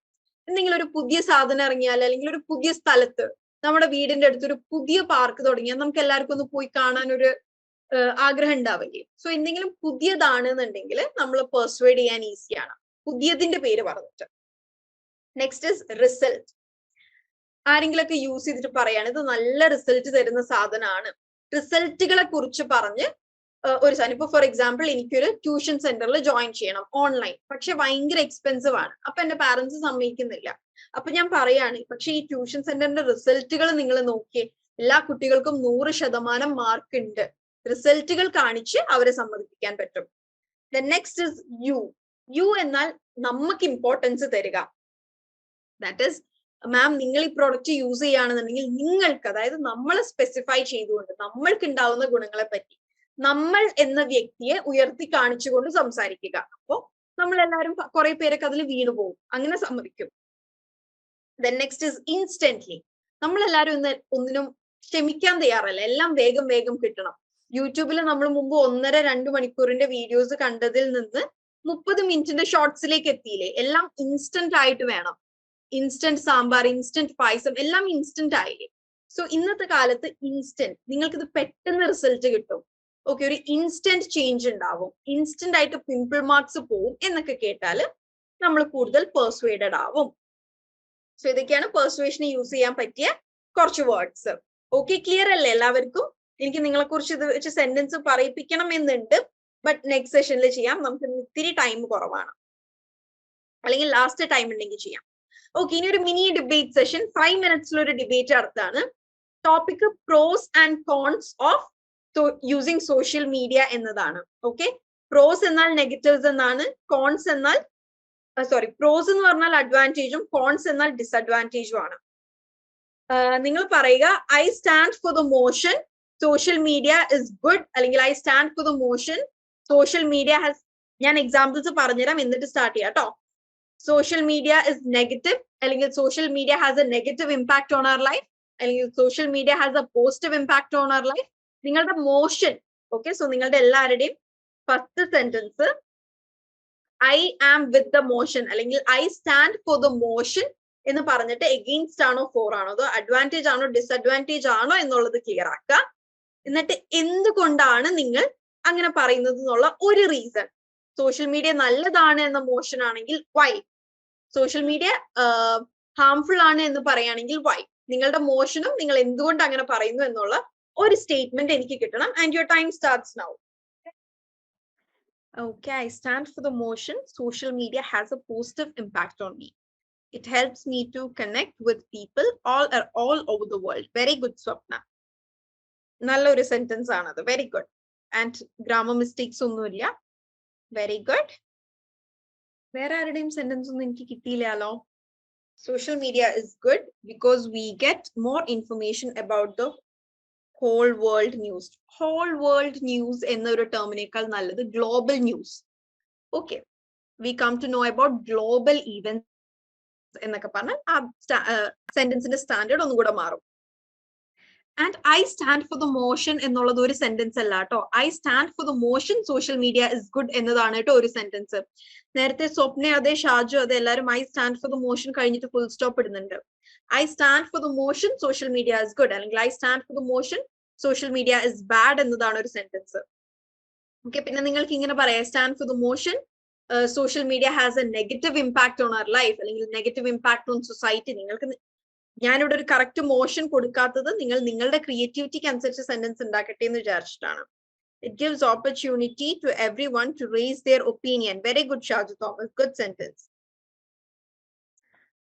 എന്തെങ്കിലും ഒരു പുതിയ സാധനം ഇറങ്ങിയാൽ അല്ലെങ്കിൽ ഒരു പുതിയ സ്ഥലത്ത് നമ്മുടെ വീടിന്റെ അടുത്തൊരു പുതിയ പാർക്ക് തുടങ്ങിയാൽ നമുക്ക് എല്ലാവർക്കും ഒന്ന് പോയി കാണാൻ ഒരു ആഗ്രഹം ഉണ്ടാവില്ലേ? സോ എന്തെങ്കിലും പുതിയതാണെന്നുണ്ടെങ്കിൽ നമ്മൾ പെർസ്വേഡ് ചെയ്യാൻ ഈസിയാണ്, പുതിയതിന്റെ പേര് പറഞ്ഞിട്ട്. Next is result. ആരെങ്കിലൊക്കെ യൂസ് ചെയ്തിട്ട് പറയാണ് ഇത് നല്ല റിസൾട്ട് തരുന്ന സാധനമാണ്, റിസൾട്ടുകളെ കുറിച്ച് പറഞ്ഞ് ഒരു സാധനം. ഇപ്പൊ ഫോർ എക്സാമ്പിൾ എനിക്കൊരു ട്യൂഷൻ സെന്ററിൽ ജോയിൻ ചെയ്യണം ഓൺലൈൻ, പക്ഷെ ഭയങ്കര എക്സ്പെൻസീവ് ആണ്. അപ്പൊ എന്റെ പാരന്റ്സ് സമ്മതിക്കുന്നില്ല. അപ്പൊ ഞാൻ പറയാണ് പക്ഷെ ഈ ട്യൂഷൻ സെന്ററിന്റെ റിസൾട്ടുകൾ നിങ്ങൾ നോക്കിയേ, എല്ലാ കുട്ടികൾക്കും 100% മാർക്ക് ഉണ്ട്. റിസൾട്ടുകൾ കാണിച്ച് അവരെ സമ്മതിപ്പിക്കാൻ പറ്റും. നെക്സ്റ്റ് ഇസ് യു എന്നാൽ നമുക്ക് ഇമ്പോർട്ടൻസ് തരിക. ദാറ്റ് ഇസ് മാം നിങ്ങൾ ഈ പ്രോഡക്റ്റ് യൂസ് ചെയ്യുകയാണെന്നുണ്ടെങ്കിൽ നിങ്ങൾക്ക്, അതായത് നമ്മളെ സ്പെസിഫൈ ചെയ്തുകൊണ്ട് നമ്മൾക്ക് ഉണ്ടാവുന്ന ഗുണങ്ങളെ പറ്റി നമ്മൾ എന്ന വ്യക്തിയെ ഉയർത്തി കാണിച്ചുകൊണ്ട് സംസാരിക്കുക. അപ്പോ നമ്മളെല്ലാവരും കുറെ പേരൊക്കെ അതിൽ വീണു പോകും, അങ്ങനെ സമ്മതിക്കും. Next is instantly. നമ്മളെല്ലാവരും ഒന്നിനും ക്ഷമിക്കാൻ തയ്യാറല്ല, എല്ലാം വേഗം വേഗം കിട്ടണം. യൂട്യൂബിൽ നമ്മൾ മുമ്പ് 1.5-2 മണിക്കൂറിന്റെ വീഡിയോസ് കണ്ടതിൽ നിന്ന് 30 മിനിറ്റിന്റെ ഷോർട്സിലേക്ക് എത്തിയില്ലേ? എല്ലാം ഇൻസ്റ്റന്റ് ആയിട്ട് വേണം. ഇൻസ്റ്റന്റ് സാമ്പാർ, ഇൻസ്റ്റന്റ് പായസം, എല്ലാം ഇൻസ്റ്റന്റ് ആയില്ലേ? സോ ഇന്നത്തെ കാലത്ത് ഇൻസ്റ്റന്റ്, നിങ്ങൾക്ക് ഇത് പെട്ടെന്ന് റിസൾട്ട് കിട്ടും. ഓക്കെ, ഒരു ഇൻസ്റ്റന്റ് ചേഞ്ച് ഉണ്ടാവും, ഇൻസ്റ്റന്റ് ആയിട്ട് പിമ്പിൾ മാർക്സ് പോവും എന്നൊക്കെ കേട്ടാൽ നമ്മൾ കൂടുതൽ പെർസ്വേഡഡ് ആവും. സോ ഇതൊക്കെയാണ് പെർസ്വേഷന് യൂസ് ചെയ്യാൻ പറ്റിയ കുറച്ച് വേർഡ്സ്. ഓക്കെ, ക്ലിയർ അല്ലേ എല്ലാവർക്കും? എനിക്ക് നിങ്ങളെ കുറിച്ച് ഇത് വെച്ച് സെന്റൻസ് പറയിപ്പിക്കണം എന്നുണ്ട്, ബട്ട് നെക്സ്റ്റ് സെഷനിൽ ചെയ്യാം. നമുക്ക് ഇത്തിരി ടൈം കുറവാണ്, അല്ലെങ്കിൽ ലാസ്റ്റ് ടൈം ഉണ്ടെങ്കിൽ ചെയ്യാം. ഓക്കെ, ഇനി ഒരു മിനി ഡിബേറ്റ് സെഷൻ, 5 മിനിറ്റ്സിൽ ഒരു ഡിബേറ്റ് നടത്താണ്. Topic pros and cons of using social media എന്നതാണ്. ഓക്കെ, പ്രോസ് എന്നാൽ നെഗറ്റീവ്സ് എന്നാണ്, കോൺസ് എന്നാൽ പ്രോസ് എന്ന് പറഞ്ഞാൽ അഡ്വാൻറ്റേജും കോൺസ് എന്നാൽ ഡിസഡ്വാൻറ്റേജും ആണ്. നിങ്ങൾ പറയുക I stand for the motion social media is good, അല്ലെങ്കിൽ I stand for the motion social media has, ഞാൻ എക്സാമ്പിൾസ് പറഞ്ഞുതരാം എന്നിട്ട് സ്റ്റാർട്ട് ചെയ്യാം കേട്ടോ. സോഷ്യൽ മീഡിയ ഇസ് നെഗറ്റീവ്, അല്ലെങ്കിൽ social media has a negative impact on our life, അല്ലെങ്കിൽ social media has a positive impact on our life. നിങ്ങളുടെ motion, okay, so നിങ്ങളുടെ എല്ലാവരുടെയും first sentence I am with the motion, അല്ലെങ്കിൽ I stand for the motion എന്ന് പറഞ്ഞിട്ട് against ആണോ four ആണോ, അതോ അഡ്വാൻറ്റേജ് ആണോ ഡിസഡ്വാൻറ്റേജ് ആണോ എന്നുള്ളത് ക്ലിയർ ആക്കുക. എന്നിട്ട് എന്തുകൊണ്ടാണ് നിങ്ങൾ അങ്ങനെ പറയുന്നത് എന്നുള്ള ഒരു റീസൺ. സോഷ്യൽ മീഡിയ നല്ലതാണ് എന്ന മോഷൻ ആണെങ്കിൽ വൈ, സോഷ്യൽ മീഡിയ ഹാംഫുൾ ആണ് എന്ന് പറയുകയാണെങ്കിൽ വൈ, നിങ്ങളുടെ മോഷനും നിങ്ങൾ എന്തുകൊണ്ട് അങ്ങനെ പറയുന്നു എന്നുള്ള ഒരു സ്റ്റേറ്റ്മെന്റ് എനിക്ക് കിട്ടണം. And your time starts now. Okay, I stand for the motion. Social media has a positive impact on me. It helps me to connect with people all over the world. Very good, Swapna. നല്ലൊരു sentence ആണത്. Very good. And grammar mistakes ഒന്നുമില്ല. Very good. വേറെ ആരുടെയും sentence ഒന്നും എനിക്ക് കിട്ടിയില്ലല്ലോ. Social media is good because we get more information about the whole world news. Whole world news എന്നൊരു ടേമിനേക്കാൾ നല്ലത് global news. Okay, we come to know about global events എന്നൊക്കെ പറഞ്ഞാൽ ആ സെന്റൻസിന്റെ സ്റ്റാൻഡേർഡ് ഒന്നും കൂടെ മാറും. And I stand for the motion എന്നുള്ളത് ഒരു സെന്റൻസ് അല്ല കേട്ടോ. I stand for the motion social media is good എന്നതാണ് കേട്ടോ ഒരു സെന്റൻസ്. നേരത്തെ സ്വപ്ന അതെ, ഷാജു അതെ, എല്ലാവരും I stand for the motion കഴിഞ്ഞിട്ട് ഫുൾ സ്റ്റോപ്പ് ഇടുന്നുണ്ട്. I stand for the motion social media is good, അല്ലെങ്കിൽ I stand for the motion social media is bad എന്നതാണ് ഒരു സെന്റൻസ്. ഓക്കെ, പിന്നെ നിങ്ങൾക്ക് ഇങ്ങനെ പറയാം stand for the motion social media has a negative impact on our life, അല്ലെങ്കിൽ negative impact on society. നിങ്ങൾക്ക് ഞാനിവിടെ ഒരു കറക്റ്റ് മോഷൻ കൊടുക്കാത്തത് നിങ്ങൾ നിങ്ങളുടെ ക്രിയേറ്റിവിറ്റിക്ക് അനുസരിച്ച് സെന്റൻസ് ഉണ്ടാക്കട്ടെ എന്ന് വിചാരിച്ചിട്ടാണ്. It gives opportunity to everyone to raise their opinion. Very good, Shaju Thomas. Good sentence.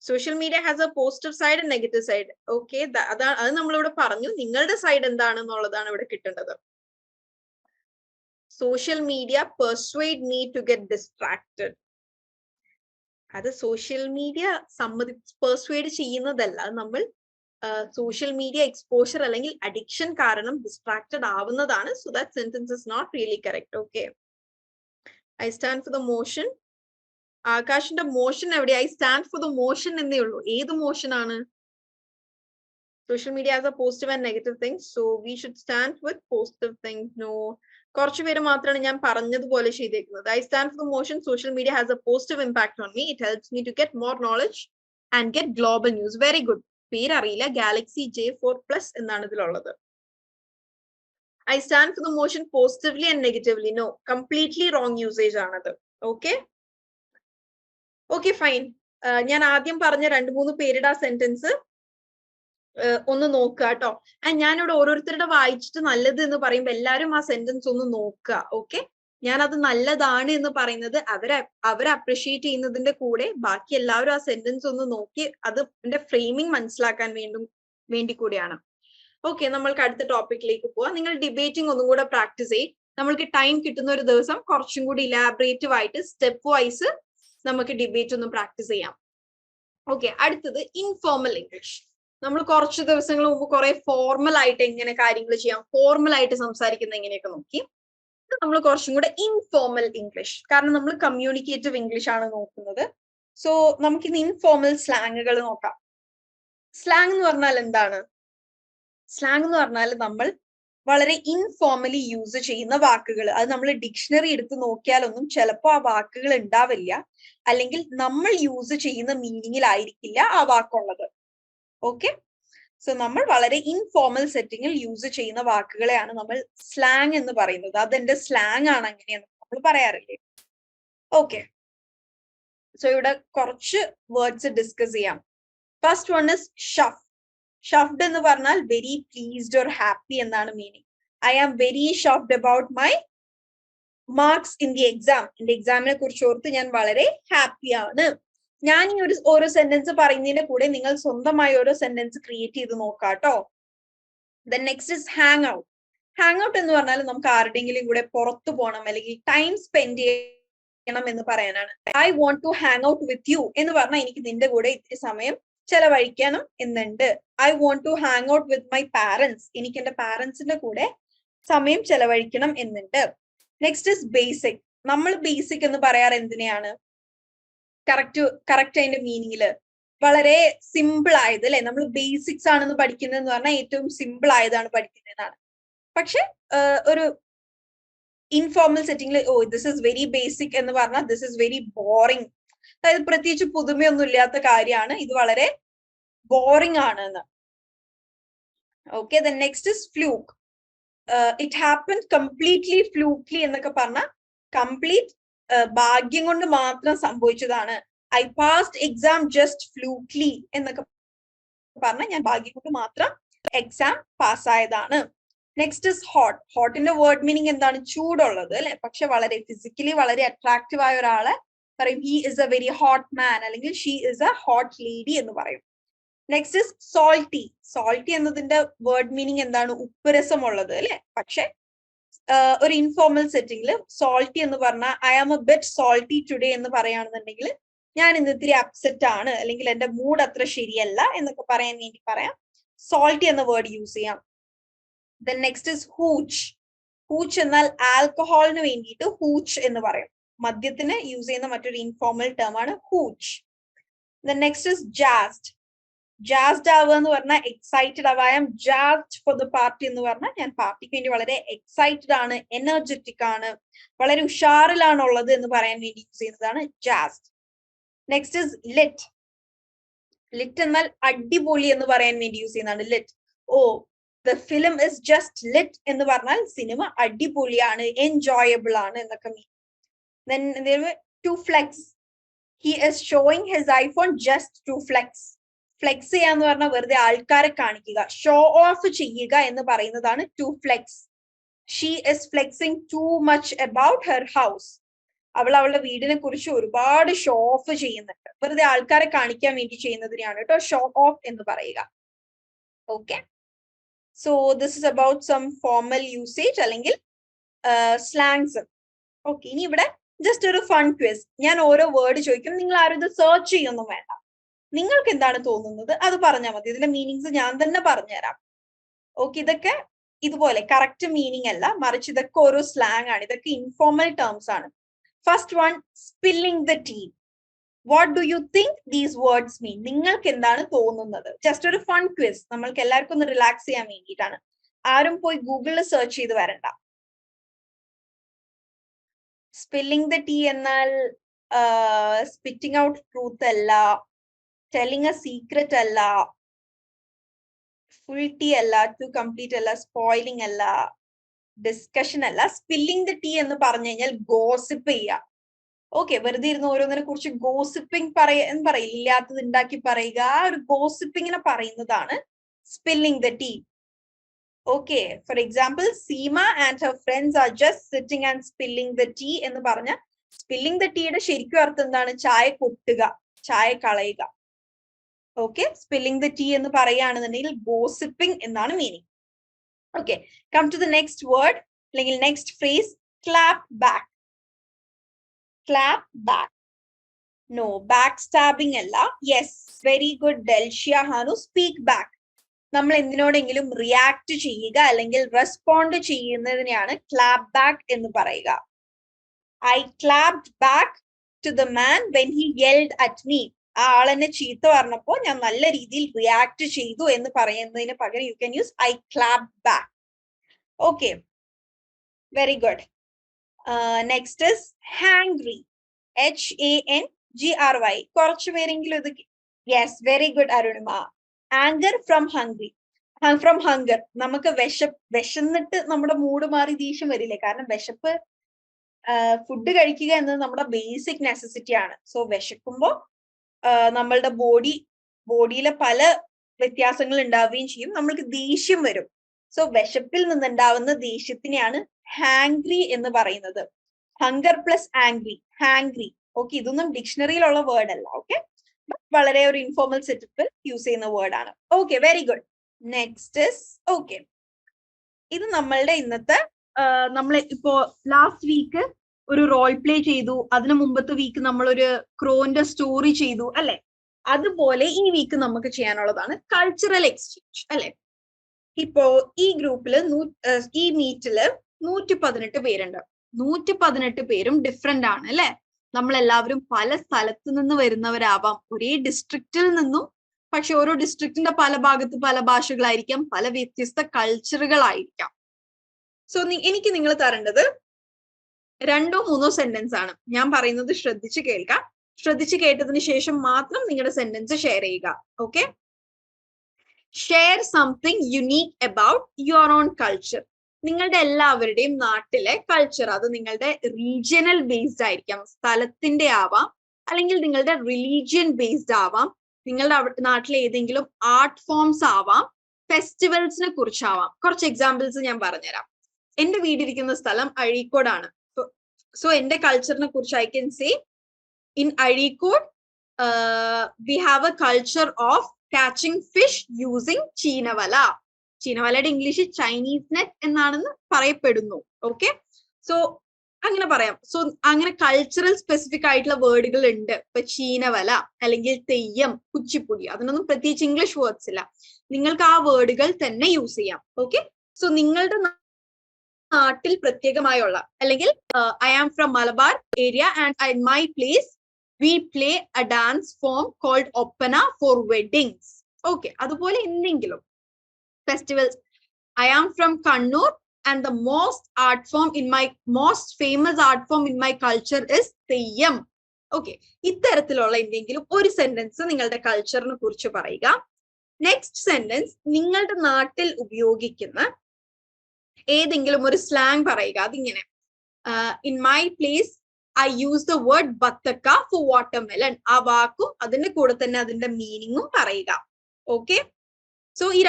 Social media has a positive side and negative side. Okay, അത് നമ്മളിവിടെ പറഞ്ഞു. നിങ്ങളുടെ സൈഡ് എന്താണെന്നുള്ളതാണ് ഇവിടെ കിട്ടേണ്ടത്. Social media persuade me to get distracted. അത് social media persuade ചെയ്യുന്നതല്ല, നമ്മൾ social media exposure അല്ലെങ്കിൽ അഡിക്ഷൻ കാരണം ഡിസ്ട്രാക്റ്റഡ് ആവുന്നതാണ്. So that sentence is not really correct. Okay, I stand for the motion. ആകാശിന്റെ മോഷൻ എവിടെ? I stand for the motion എന്നേ ഉള്ളൂ. ഏത് മോഷൻ ആണ്? Social media has a positive and negative things, so we should stand with positive things. No, കുറച്ചു പേര് മാത്രമാണ് ഞാൻ പറഞ്ഞതുപോലെ ചെയ്തേക്കുന്നത്. I stand for the motion social media has a positive impact on me. It helps me to get more knowledge and get global news. Very good. പേരറിയില്ല. Galaxy J4+ എന്നാണ് ഇതിലുള്ളത്. I stand for the motion positively and negatively. No, completely wrong usage ആണത്. Okay? Okay, fine. ഞാൻ ആദ്യം പറഞ്ഞ 2-3 പേരുടെ ആ sentence ഒന്ന് നോക്കുക കേട്ടോ. ആൻഡ് ഞാനിവിടെ ഓരോരുത്തരുടെ വായിച്ചിട്ട് നല്ലത് എന്ന് പറയുമ്പോൾ എല്ലാവരും ആ സെന്റൻസ് ഒന്ന് നോക്കുക. ഓക്കെ, ഞാനത് നല്ലതാണ് എന്ന് പറയുന്നത് അവരെ അപ്രിഷിയേറ്റ് ചെയ്യുന്നതിന്റെ കൂടെ ബാക്കി എല്ലാവരും ആ സെന്റൻസ് ഒന്ന് നോക്കി അതിന്റെ ഫ്രെയിമിംഗ് മനസ്സിലാക്കാൻ വേണ്ടി കൂടിയാണ്. ഓക്കെ, നമ്മൾക്ക് അടുത്ത ടോപ്പിക്കിലേക്ക് പോവാം. നിങ്ങൾ ഡിബേറ്റിംഗ് ഒന്നും കൂടെ പ്രാക്ടീസ് ചെയ്യും. നമ്മൾക്ക് ടൈം കിട്ടുന്ന ഒരു ദിവസം കുറച്ചും കൂടി ഇലാബറേറ്റീവ് ആയിട്ട് സ്റ്റെപ്പ് വൈസ് നമുക്ക് ഡിബേറ്റ് ഒന്ന് പ്രാക്ടീസ് ചെയ്യാം. ഓക്കെ, അടുത്തത് ഇൻഫോർമൽ ഇംഗ്ലീഷ്. നമ്മൾ കുറച്ച് ദിവസങ്ങൾ മുമ്പ് കുറെ ഫോർമൽ ആയിട്ട് എങ്ങനെ കാര്യങ്ങൾ ചെയ്യാം, ഫോർമൽ ആയിട്ട് സംസാരിക്കുന്ന എങ്ങനെയൊക്കെ നോക്കി. നമ്മൾ കുറച്ചും കൂടെ ഇൻഫോർമൽ ഇംഗ്ലീഷ്, കാരണം നമ്മൾ കമ്മ്യൂണിക്കേറ്റീവ് ഇംഗ്ലീഷ് ആണ് നോക്കുന്നത്. സോ നമുക്കിന്ന് ഇൻഫോർമൽ സ്ലാങ്ങുകൾ നോക്കാം. സ്ലാങ് എന്ന് പറഞ്ഞാൽ എന്താണ്? സ്ലാങ് എന്ന് പറഞ്ഞാൽ നമ്മൾ വളരെ ഇൻഫോർമലി യൂസ് ചെയ്യുന്ന വാക്കുകൾ. അത് നമ്മൾ ഡിക്ഷണറി എടുത്ത് നോക്കിയാലൊന്നും ചിലപ്പോൾ ആ വാക്കുകൾ ഉണ്ടാവില്ല, അല്ലെങ്കിൽ നമ്മൾ യൂസ് ചെയ്യുന്ന മീനിങ്ങിലായിരിക്കില്ല ആ വാക്കുള്ളത്. ഓക്കെ, സോ നമ്മൾ വളരെ ഇൻഫോർമൽ സെറ്റിങ്ങിൽ യൂസ് ചെയ്യുന്ന വാക്കുകളെയാണ് നമ്മൾ സ്ലാങ് എന്ന് പറയുന്നത്. അതെന്റെ സ്ലാങ് ആണ് അങ്ങനെയാണ് നമ്മൾ പറയാറില്ലേ. ഓക്കെ, സോ ഇവിടെ കുറച്ച് വേർഡ്സ് ഡിസ്കസ് ചെയ്യാം. First one is chuff. Chuffed എന്ന് പറഞ്ഞാൽ വെരി പ്ലീസ്ഡ് ഓർ ഹാപ്പി എന്നാണ് meaning. I am very chuffed about my marks in the exam. എന്റെ എക്സാമിനെ കുറിച്ച് ഓർത്ത് ഞാൻ വളരെ ഹാപ്പിയാണ്. ഞാൻ ഈ ഓരോ സെന്റൻസ് പറയുന്നതിന്റെ കൂടെ നിങ്ങൾ സ്വന്തമായി ഓരോ സെന്റൻസ് ക്രിയേറ്റ് ചെയ്ത് നോക്കാട്ടോ. Then next is hang out. Hang out എന്ന് പറഞ്ഞാൽ നമുക്ക് ആരുടെങ്കിലും കൂടെ പുറത്തു പോകണം അല്ലെങ്കിൽ ടൈം സ്പെൻഡ് ചെയ്യണം എന്ന് പറയാനാണ്. I want to hang out with you എന്ന് പറഞ്ഞാൽ എനിക്ക് നിന്റെ കൂടെ ഇത്തിരി സമയം ചെലവഴിക്കണം എന്നുണ്ട്. I want to hang out with my parents. എനിക്ക് എന്റെ പാരന്റ്സിന്റെ കൂടെ സമയം ചെലവഴിക്കണം എന്നുണ്ട്. Next is basic. നമ്മൾ ബേസിക് എന്ന് പറയാറ് എന്തിനെയാണ്? കറക്റ്റ് അതിന്റെ മീനിങ്ങില് വളരെ സിമ്പിൾ ആയത് അല്ലെ. നമ്മൾ ബേസിക്സ് ആണെന്ന് പഠിക്കുന്നതെന്ന് പറഞ്ഞാൽ ഏറ്റവും സിമ്പിൾ ആയതാണ് പഠിക്കുന്നതാണ്. പക്ഷെ ഒരു ഇൻഫോർമൽ സെറ്റിംഗിൽ ദിസ് ഇസ് വെരി ബേസിക് എന്ന് പറഞ്ഞാൽ ദിസ് ഇസ് വെരി ബോറിംഗ്. അതായത് പ്രത്യേകിച്ച് പുതുമയൊന്നും ഇല്ലാത്ത കാര്യമാണ്, ഇത് വളരെ ബോറിംഗ് ആണ് എന്ന്. Okay, then next is fluke. It happen completely flukily എന്നൊക്കെ പറഞ്ഞാൽ കംപ്ലീറ്റ് ഭാഗ്യം കൊണ്ട് മാത്രം സംഭവിച്ചതാണ്. I passed exam just flukily എന്നൊക്കെ പറഞ്ഞാൽ ഞാൻ ഭാഗ്യം കൊണ്ട് മാത്രം എക്സാം പാസ്സായതാണ്. Next is hot. ഹോട്ടിന്റെ വേർഡ് മീനിങ് എന്താണ്? ചൂടുള്ളത് അല്ലെ. പക്ഷെ വളരെ ഫിസിക്കലി വളരെ അട്രാക്റ്റീവ് ആയ ഒരാളെ പറയും he is a very hot man, അല്ലെങ്കിൽ she is a hot lady എന്ന് പറയും. Next is salty. സോൾട്ടി എന്നതിന്റെ വേർഡ് മീനിങ് എന്താണ്? ഉപ്പുരസമുള്ളത് അല്ലെ. പക്ഷെ ഒരു ഇൻഫോർമൽ സെറ്റിംഗിൽ സോൾട്ടി എന്ന് പറഞ്ഞാൽ I am a bit salty today എന്ന് പറയുകയാണെന്നുണ്ടെങ്കിൽ ഞാൻ ഇന്ന് ഇത്തിരി അപ്സെറ്റ് ആണ്, അല്ലെങ്കിൽ എന്റെ മൂഡ് അത്ര ശരിയല്ല എന്നൊക്കെ പറയാൻ വേണ്ടി പറയാം സോൾട്ടി എന്ന വേർഡ് യൂസ് ചെയ്യാം. Then next is hooch. Hooch എന്നാൽ ആൽക്കഹോളിന് വേണ്ടിയിട്ട് ഹൂച്ച് എന്ന് പറയും. മദ്യത്തിന് യൂസ് ചെയ്യുന്ന മറ്റൊരു ഇൻഫോർമൽ ടേം ആണ് hooch. Then next is jazzed. Jazzed ആവുക എന്ന് പറഞ്ഞാൽ എക്സൈറ്റഡ് ആവാം. ജാസ്ഡ് ഫോർ ദ പാർട്ടി എന്ന് പറഞ്ഞാൽ ഞാൻ പാർട്ടിക്ക് വേണ്ടി വളരെ എക്സൈറ്റഡ് ആണ്, എനർജറ്റിക് ആണ്, വളരെ ഉഷാറിലാണുള്ളത് എന്ന് പറയാൻ വേണ്ടി യൂസ് ചെയ്യുന്നതാണ് jazzed. Next is lit. Lit എന്നാൽ അടിപൊളി എന്ന് പറയാൻ വേണ്ടി യൂസ് ചെയ്യുന്നതാണ് lit. Oh the film is just lit എന്ന് പറഞ്ഞാൽ സിനിമ അടിപൊളിയാണ്, എൻജോയബിൾ ആണ് എന്നൊക്കെ mean. Then to flex. He is showing his iPhone just to flex. Flex ചെയ്യാന്ന് പറഞ്ഞാൽ വെറുതെ ആൾക്കാരെ കാണിക്കുക, ഷോ ഓഫ് ചെയ്യുക എന്ന് പറയുന്നതാണ് to flex. She is flexing too much about her house. അവൾ അവളുടെ വീടിനെ കുറിച്ച് ഒരുപാട് ഷോ ഓഫ് ചെയ്യുന്നുണ്ട്. വെറുതെ ആൾക്കാരെ കാണിക്കാൻ വേണ്ടി ചെയ്യുന്നതിനെയാണ് കേട്ടോ ഷോ ഓഫ് എന്ന് പറയുക. Okay, so this is about some formal usage അല്ലെങ്കിൽ സ്ലാങ്സ്. ഓക്കെ, ഇനി ഇവിടെ ജസ്റ്റ് ഒരു ഫൺ ക്വിസ്. ഞാൻ ഓരോ വേർഡ് ചോദിക്കും, നിങ്ങൾ ആരും ഇത് സെർച്ച് ചെയ്യൊന്നും വേണ്ട. നിങ്ങൾക്ക് എന്താണ് തോന്നുന്നത് അത് പറഞ്ഞാൽ മതി. ഇതിന്റെ മീനിങ്സ് ഞാൻ തന്നെ പറഞ്ഞുതരാം. ഓക്കെ, ഇതൊക്കെ ഇതുപോലെ കറക്റ്റ് മീനിങ് അല്ല, മറിച്ച് ഇതൊക്കെ ഓരോ സ്ലാങ് ആണ്, ഇതൊക്കെ ഇൻഫോർമൽ ടേംസ് ആണ്. First one, spilling the tea. What do you think these words mean? നിങ്ങൾക്ക് എന്താണ് തോന്നുന്നത്? ജസ്റ്റ് ഒരു ഫൺ ക്വിസ്, നമ്മൾക്ക് എല്ലാവർക്കും ഒന്ന് റിലാക്സ് ചെയ്യാൻ വേണ്ടിയിട്ടാണ്. ആരും പോയി ഗൂഗിളിൽ സെർച്ച് ചെയ്ത് വരണ്ട. സ്പില്ലിംഗ് ദ ടീ എന്നാൽ സ്പിറ്റിംഗ് ഔട്ട് ട്രൂത്ത് അല്ല, ടെല്ലിംഗ് എ സീക്രറ്റ് അല്ല, ഫുൾ ടീ അല്ല, ടു കംപ്ലീറ്റ് അല്ല, സ്പോയിലിംഗ് അല്ല, ഡിസ്കഷൻ അല്ല. സ്പില്ലിംഗ് ദ ടീ എന്ന് പറഞ്ഞു കഴിഞ്ഞാൽ ഗോസിപ്പ് ചെയ്യുക. ഓക്കെ, വെറുതെ ഇരുന്ന് ഓരോന്നിനെ കുറിച്ച് ഗോസിപ്പിംഗ് എന്ന് പറയില്ല, ഇല്ലാത്തത് ഉണ്ടാക്കി പറയുക. ആ ഒരു ഗോസിപ്പിങ്ങിനെ പറയുന്നതാണ് spilling the tea. Okay, for example, Seema and her friends are just sitting and spilling the tea എന്ന് പറഞ്ഞ സ്പില്ലിംഗ് ദ ടീയുടെ ശരിക്കും അർത്ഥം എന്താണ്? ചായ കൊട്ടുക, ചായ കളയുക. ഓക്കെ, സ്പില്ലിംഗ് ദ ടീ എന്ന് പറയുകയാണെന്നുണ്ടെങ്കിൽ ഗോസിപ്പിംഗ് എന്നാണ് meaning. Okay, come to the next word അല്ലെങ്കിൽ next phrase, clap back. Clap back. No, back stabbing അല്ല. യെസ്, വെരി ഗുഡ് ഡെൽഷ്യ ഹാനു. Speak back. നമ്മൾ എന്തിനോടെങ്കിലും റിയാക്ട് ചെയ്യുക അല്ലെങ്കിൽ റെസ്പോണ്ട് ചെയ്യുന്നതിനെയാണ് ക്ലാപ്പ് ബാക്ക് എന്ന് പറയുക. I clapped back to the man when he yelled at me. ആ ആളെന്നെ ചീത്ത പറഞ്ഞപ്പോ ഞാൻ നല്ല രീതിയിൽ റിയാക്ട് ചെയ്തു എന്ന് പറയുന്നതിന് പകരം you can use I clapped back. Okay, very good. Next is hangry. HANGRY. കുറച്ചു പേരെങ്കിലും ഇത്. Yes, very good Arunima. Anger from hungry. From hunger. നമുക്ക് വിശന്നിട്ട് നമ്മുടെ മൂഡ് മാറി ദേഷ്യം വരില്ലേ? കാരണം വിശപ്പ്, ഫുഡ് കഴിക്കുക എന്നത് നമ്മുടെ ബേസിക് നെസസിറ്റി ആണ്. സോ വിശക്കുമ്പോൾ നമ്മളുടെ ബോഡിയിലെ പല വ്യത്യാസങ്ങൾ ഉണ്ടാവുകയും ചെയ്യും, നമ്മൾക്ക് ദേഷ്യം വരും. സോ വിശപ്പിൽ നിന്നുണ്ടാവുന്ന ദേഷ്യത്തിനെയാണ് ഹാംഗ്രി എന്ന് പറയുന്നത്. Hunger plus angry, hangry. Okay, ഇതൊന്നും ഡിക്ഷണറിയിലുള്ള വേർഡ് അല്ല. ഓക്കെ, വളരെ ഒരു ഇൻഫോർമൽ സെറ്റപ്പിൽ യൂസ് ചെയ്യുന്ന വേർഡ് ആണ്. Okay, very good. Next is, okay, ഇത് നമ്മളുടെ ഇന്നത്തെ, നമ്മൾ ഇപ്പോ ലാസ്റ്റ് വീക്ക് ഒരു റോൾ പ്ലേ ചെയ്തു, അതിനു മുമ്പത്തെ വീക്ക് നമ്മൾ ഒരു ക്രോന്റെ സ്റ്റോറി ചെയ്തു അല്ലെ? അതുപോലെ ഈ വീക്ക് നമുക്ക് ചെയ്യാനുള്ളതാണ് കൾച്ചറൽ എക്സ്ചേഞ്ച് അല്ലെ? ഇപ്പോ ഈ ഗ്രൂപ്പില് ഈ മീറ്റില് 118 പേരുണ്ട്. 118 പേരും ഡിഫറെന്റ് ആണ് അല്ലെ? നമ്മളെല്ലാവരും പല സ്ഥലത്തു നിന്ന് വരുന്നവരാവാം, ഒരേ ഡിസ്ട്രിക്റ്റിൽ നിന്നും, പക്ഷെ ഓരോ ഡിസ്ട്രിക്റ്റിന്റെ പല ഭാഗത്ത് പല ഭാഷകളായിരിക്കാം, പല വ്യത്യസ്ത കൾച്ചറുകളായിരിക്കാം. സോ എനിക്ക് നിങ്ങൾ തരേണ്ടത് 2 or 3 സെന്റൻസ് ആണ്. ഞാൻ പറയുന്നത് ശ്രദ്ധിച്ച് കേൾക്കാം. ശ്രദ്ധിച്ച് കേട്ടതിന് ശേഷം മാത്രം നിങ്ങളുടെ സെന്റൻസ് ഷെയർ ചെയ്യുക. Okay, share something unique about your own culture. നിങ്ങളുടെ എല്ലാവരുടെയും നാട്ടിലെ കൾച്ചർ, അത് നിങ്ങളുടെ റീജിയണൽ ബേസ്ഡ് ആയിരിക്കാം, സ്ഥലത്തിന്റെ ആവാം, അല്ലെങ്കിൽ നിങ്ങളുടെ റിലീജിയൻ ബേസ്ഡ് ആവാം, നിങ്ങളുടെ നാട്ടിലെ ഏതെങ്കിലും ആർട്ട് ഫോംസ് ആവാം, ഫെസ്റ്റിവൽസിനെ കുറിച്ചാവാം. കുറച്ച് എക്സാമ്പിൾസ് ഞാൻ പറഞ്ഞുതരാം. എന്റെ വീടിരിക്കുന്ന സ്ഥലം അഴീക്കോടാണ്. സോ എന്റെ കൾച്ചറിനെ കുറിച്ച് I can say, in Azhikode we have a culture of catching fish using cheenavala. ചീനവലയുടെ ഇംഗ്ലീഷ് ചൈനീസ് നെറ്റ് എന്നാണെന്ന് പറയപ്പെടുന്നു. ഓക്കെ, സോ അങ്ങനെ പറയാം. സോ അങ്ങനെ കൾച്ചറൽ സ്പെസിഫിക് ആയിട്ടുള്ള വേർഡുകൾ ഉണ്ട്. ഇപ്പൊ ചീനവല അല്ലെങ്കിൽ തെയ്യം, കുച്ചിപ്പുടി, അതിനൊന്നും പ്രത്യേകിച്ച് ഇംഗ്ലീഷ് വേർഡ്സ് ഇല്ല. നിങ്ങൾക്ക് ആ വേർഡുകൾ തന്നെ യൂസ് ചെയ്യാം. ഓക്കെ, സോ നിങ്ങളുടെ നാട്ടിൽ പ്രത്യേകമായുള്ള, അല്ലെങ്കിൽ I am from Malabar area and in my place we play a dance form called Oppana for weddings. Okay, അതുപോലെ എന്തെങ്കിലും festivals. I am from Kannur and the most famous art form in my culture is Theyyam. Okay, ഇത്തരത്തിലുള്ള എന്തെങ്കിലും ഒരു sentence നിങ്ങളുടെ കൾച്ചറിനെ കുറിച്ച് പറയുക. Next sentence, നിങ്ങളുടെ നാട്ടിൽ ഉപയോഗിക്കുന്ന ഏതെങ്കിലും ഒരു സ്ലാങ് പറയുക. അതിങ്ങനെ, in my place I use the word bathakka for watermelon. ആ വാക്കും അതിന്റെ കൂടെ തന്നെ അതിന്റെ മീനിങ്ങും പറയുക. ഓക്കെ, സോ ഈ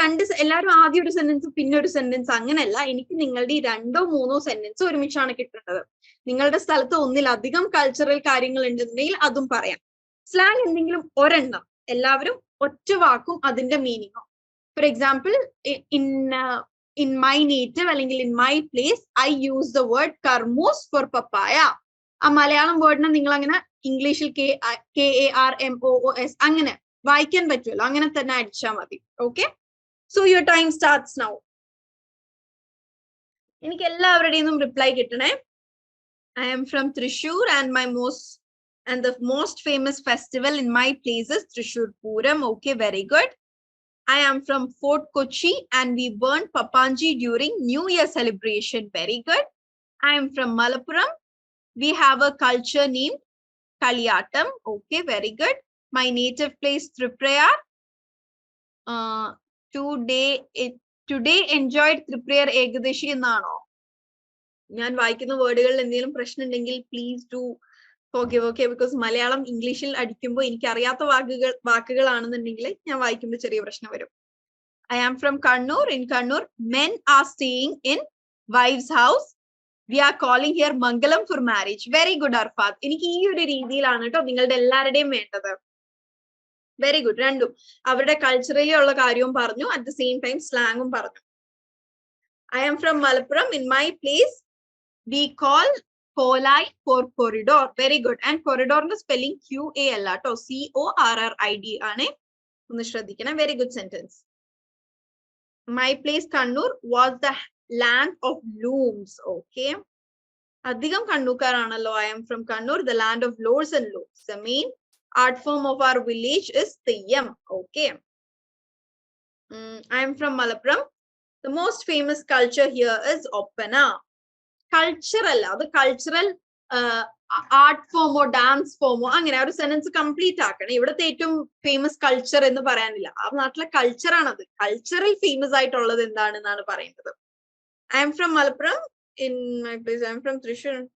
എല്ലാവരും ആദ്യം ഒരു സെന്റൻസ് പിന്നെ ഒരു സെന്റൻസ് അങ്ങനെയല്ല. എനിക്ക് നിങ്ങളുടെ ഈ 2 or 3 സെന്റൻസ് ഒരുമിച്ചാണ് കിട്ടേണ്ടത്. നിങ്ങളുടെ സ്ഥലത്ത് ഒന്നിലധികം കൾച്ചറൽ കാര്യങ്ങൾ ഉണ്ടെന്നുണ്ടെങ്കിൽ അതും പറയാം. സ്ലാങ് എന്തെങ്കിലും ഒരെണ്ണം, എല്ലാവരും ഒറ്റ വാക്കും അതിന്റെ മീനിങ്ങും. For example, in my native അല്ലെങ്കിൽ in my place I use the word karmoos for papaya. ആ മലയാളം വേർഡിനെ നിങ്ങൾ അങ്ങനെ ഇംഗ്ലീഷിൽ KARMOOS അങ്ങനെ വായിക്കാൻ പറ്റുമല്ലോ, അങ്ങനെ തന്നെ അടിച്ചാൽ മതി. Okay, so your time starts now. എനിക്ക് എല്ലാവരുടെയും റിപ്ലൈ കിട്ടണേ. I am from Thrissur and the most famous festival in my place is Thrissur Puram. Okay, very good. I am from Fort Kochi and we burn Papanji during New Year celebration. Very good. I am from Malappuram. We have a culture named Kaliyatam. Okay, very good. My native place Tripurayar. Today enjoyed Triprayar Ekadashi എന്നാണോ? ഞാൻ വായിക്കുന്ന വേർഡുകളിൽ എന്തെങ്കിലും പ്രശ്നം ഉണ്ടെങ്കിൽ please do forgive. Okay, because Malayalam ഇംഗ്ലീഷിൽ അടിക്കുമ്പോൾ എനിക്ക് അറിയാത്ത വാക്കുകളാണെന്നുണ്ടെങ്കിൽ ഞാൻ വായിക്കുമ്പോൾ ചെറിയ പ്രശ്നം വരും. I am from Kannur. In Kannur, men are staying in wives' house. We are calling here Mangalam for marriage. Very good, Arfat. എനിക്ക് ഈ ഒരു രീതിയിലാണ് കേട്ടോ നിങ്ങളുടെ എല്ലാവരുടെയും വേണ്ടത്. Very good. രണ്ടും അവരുടെ കൾച്ചറലി ഉള്ള കാര്യവും പറഞ്ഞു, അറ്റ് ദ സെയിം ടൈം സ്ലാങ്ങും പറഞ്ഞു. I am from Malappuram. In my place, we call Kolai for corridor. Very good. And corridor ന്റെ spelling QA അല്ല കേട്ടോ, CORRID ആണ്. ഒന്ന് ശ്രദ്ധിക്കണം. Very good sentence. My place Kannur was the land of looms. Okay. അധികം കണ്ണൂക്കാരാണല്ലോ. I am from Kannur, the land of lords and looms. The main art form of our village is Theyyam. Okay. I am from Malappuram. The most famous culture here is Oppana. Cultural, അത് cultural art ഫോമോ dance ഫോമോ അങ്ങനെ ഒരു sentence complete ആക്കണം. ഇവിടുത്തെ ഏറ്റവും famous culture എന്ന് പറയാനില്ല, ആ നാട്ടിലെ കൾച്ചറാണത്. കൾച്ചറൽ ഫേമസ് ആയിട്ടുള്ളത് എന്താണെന്നാണ് പറയുന്നത്. I am from Malappuram. In my place, I am from Thrissur.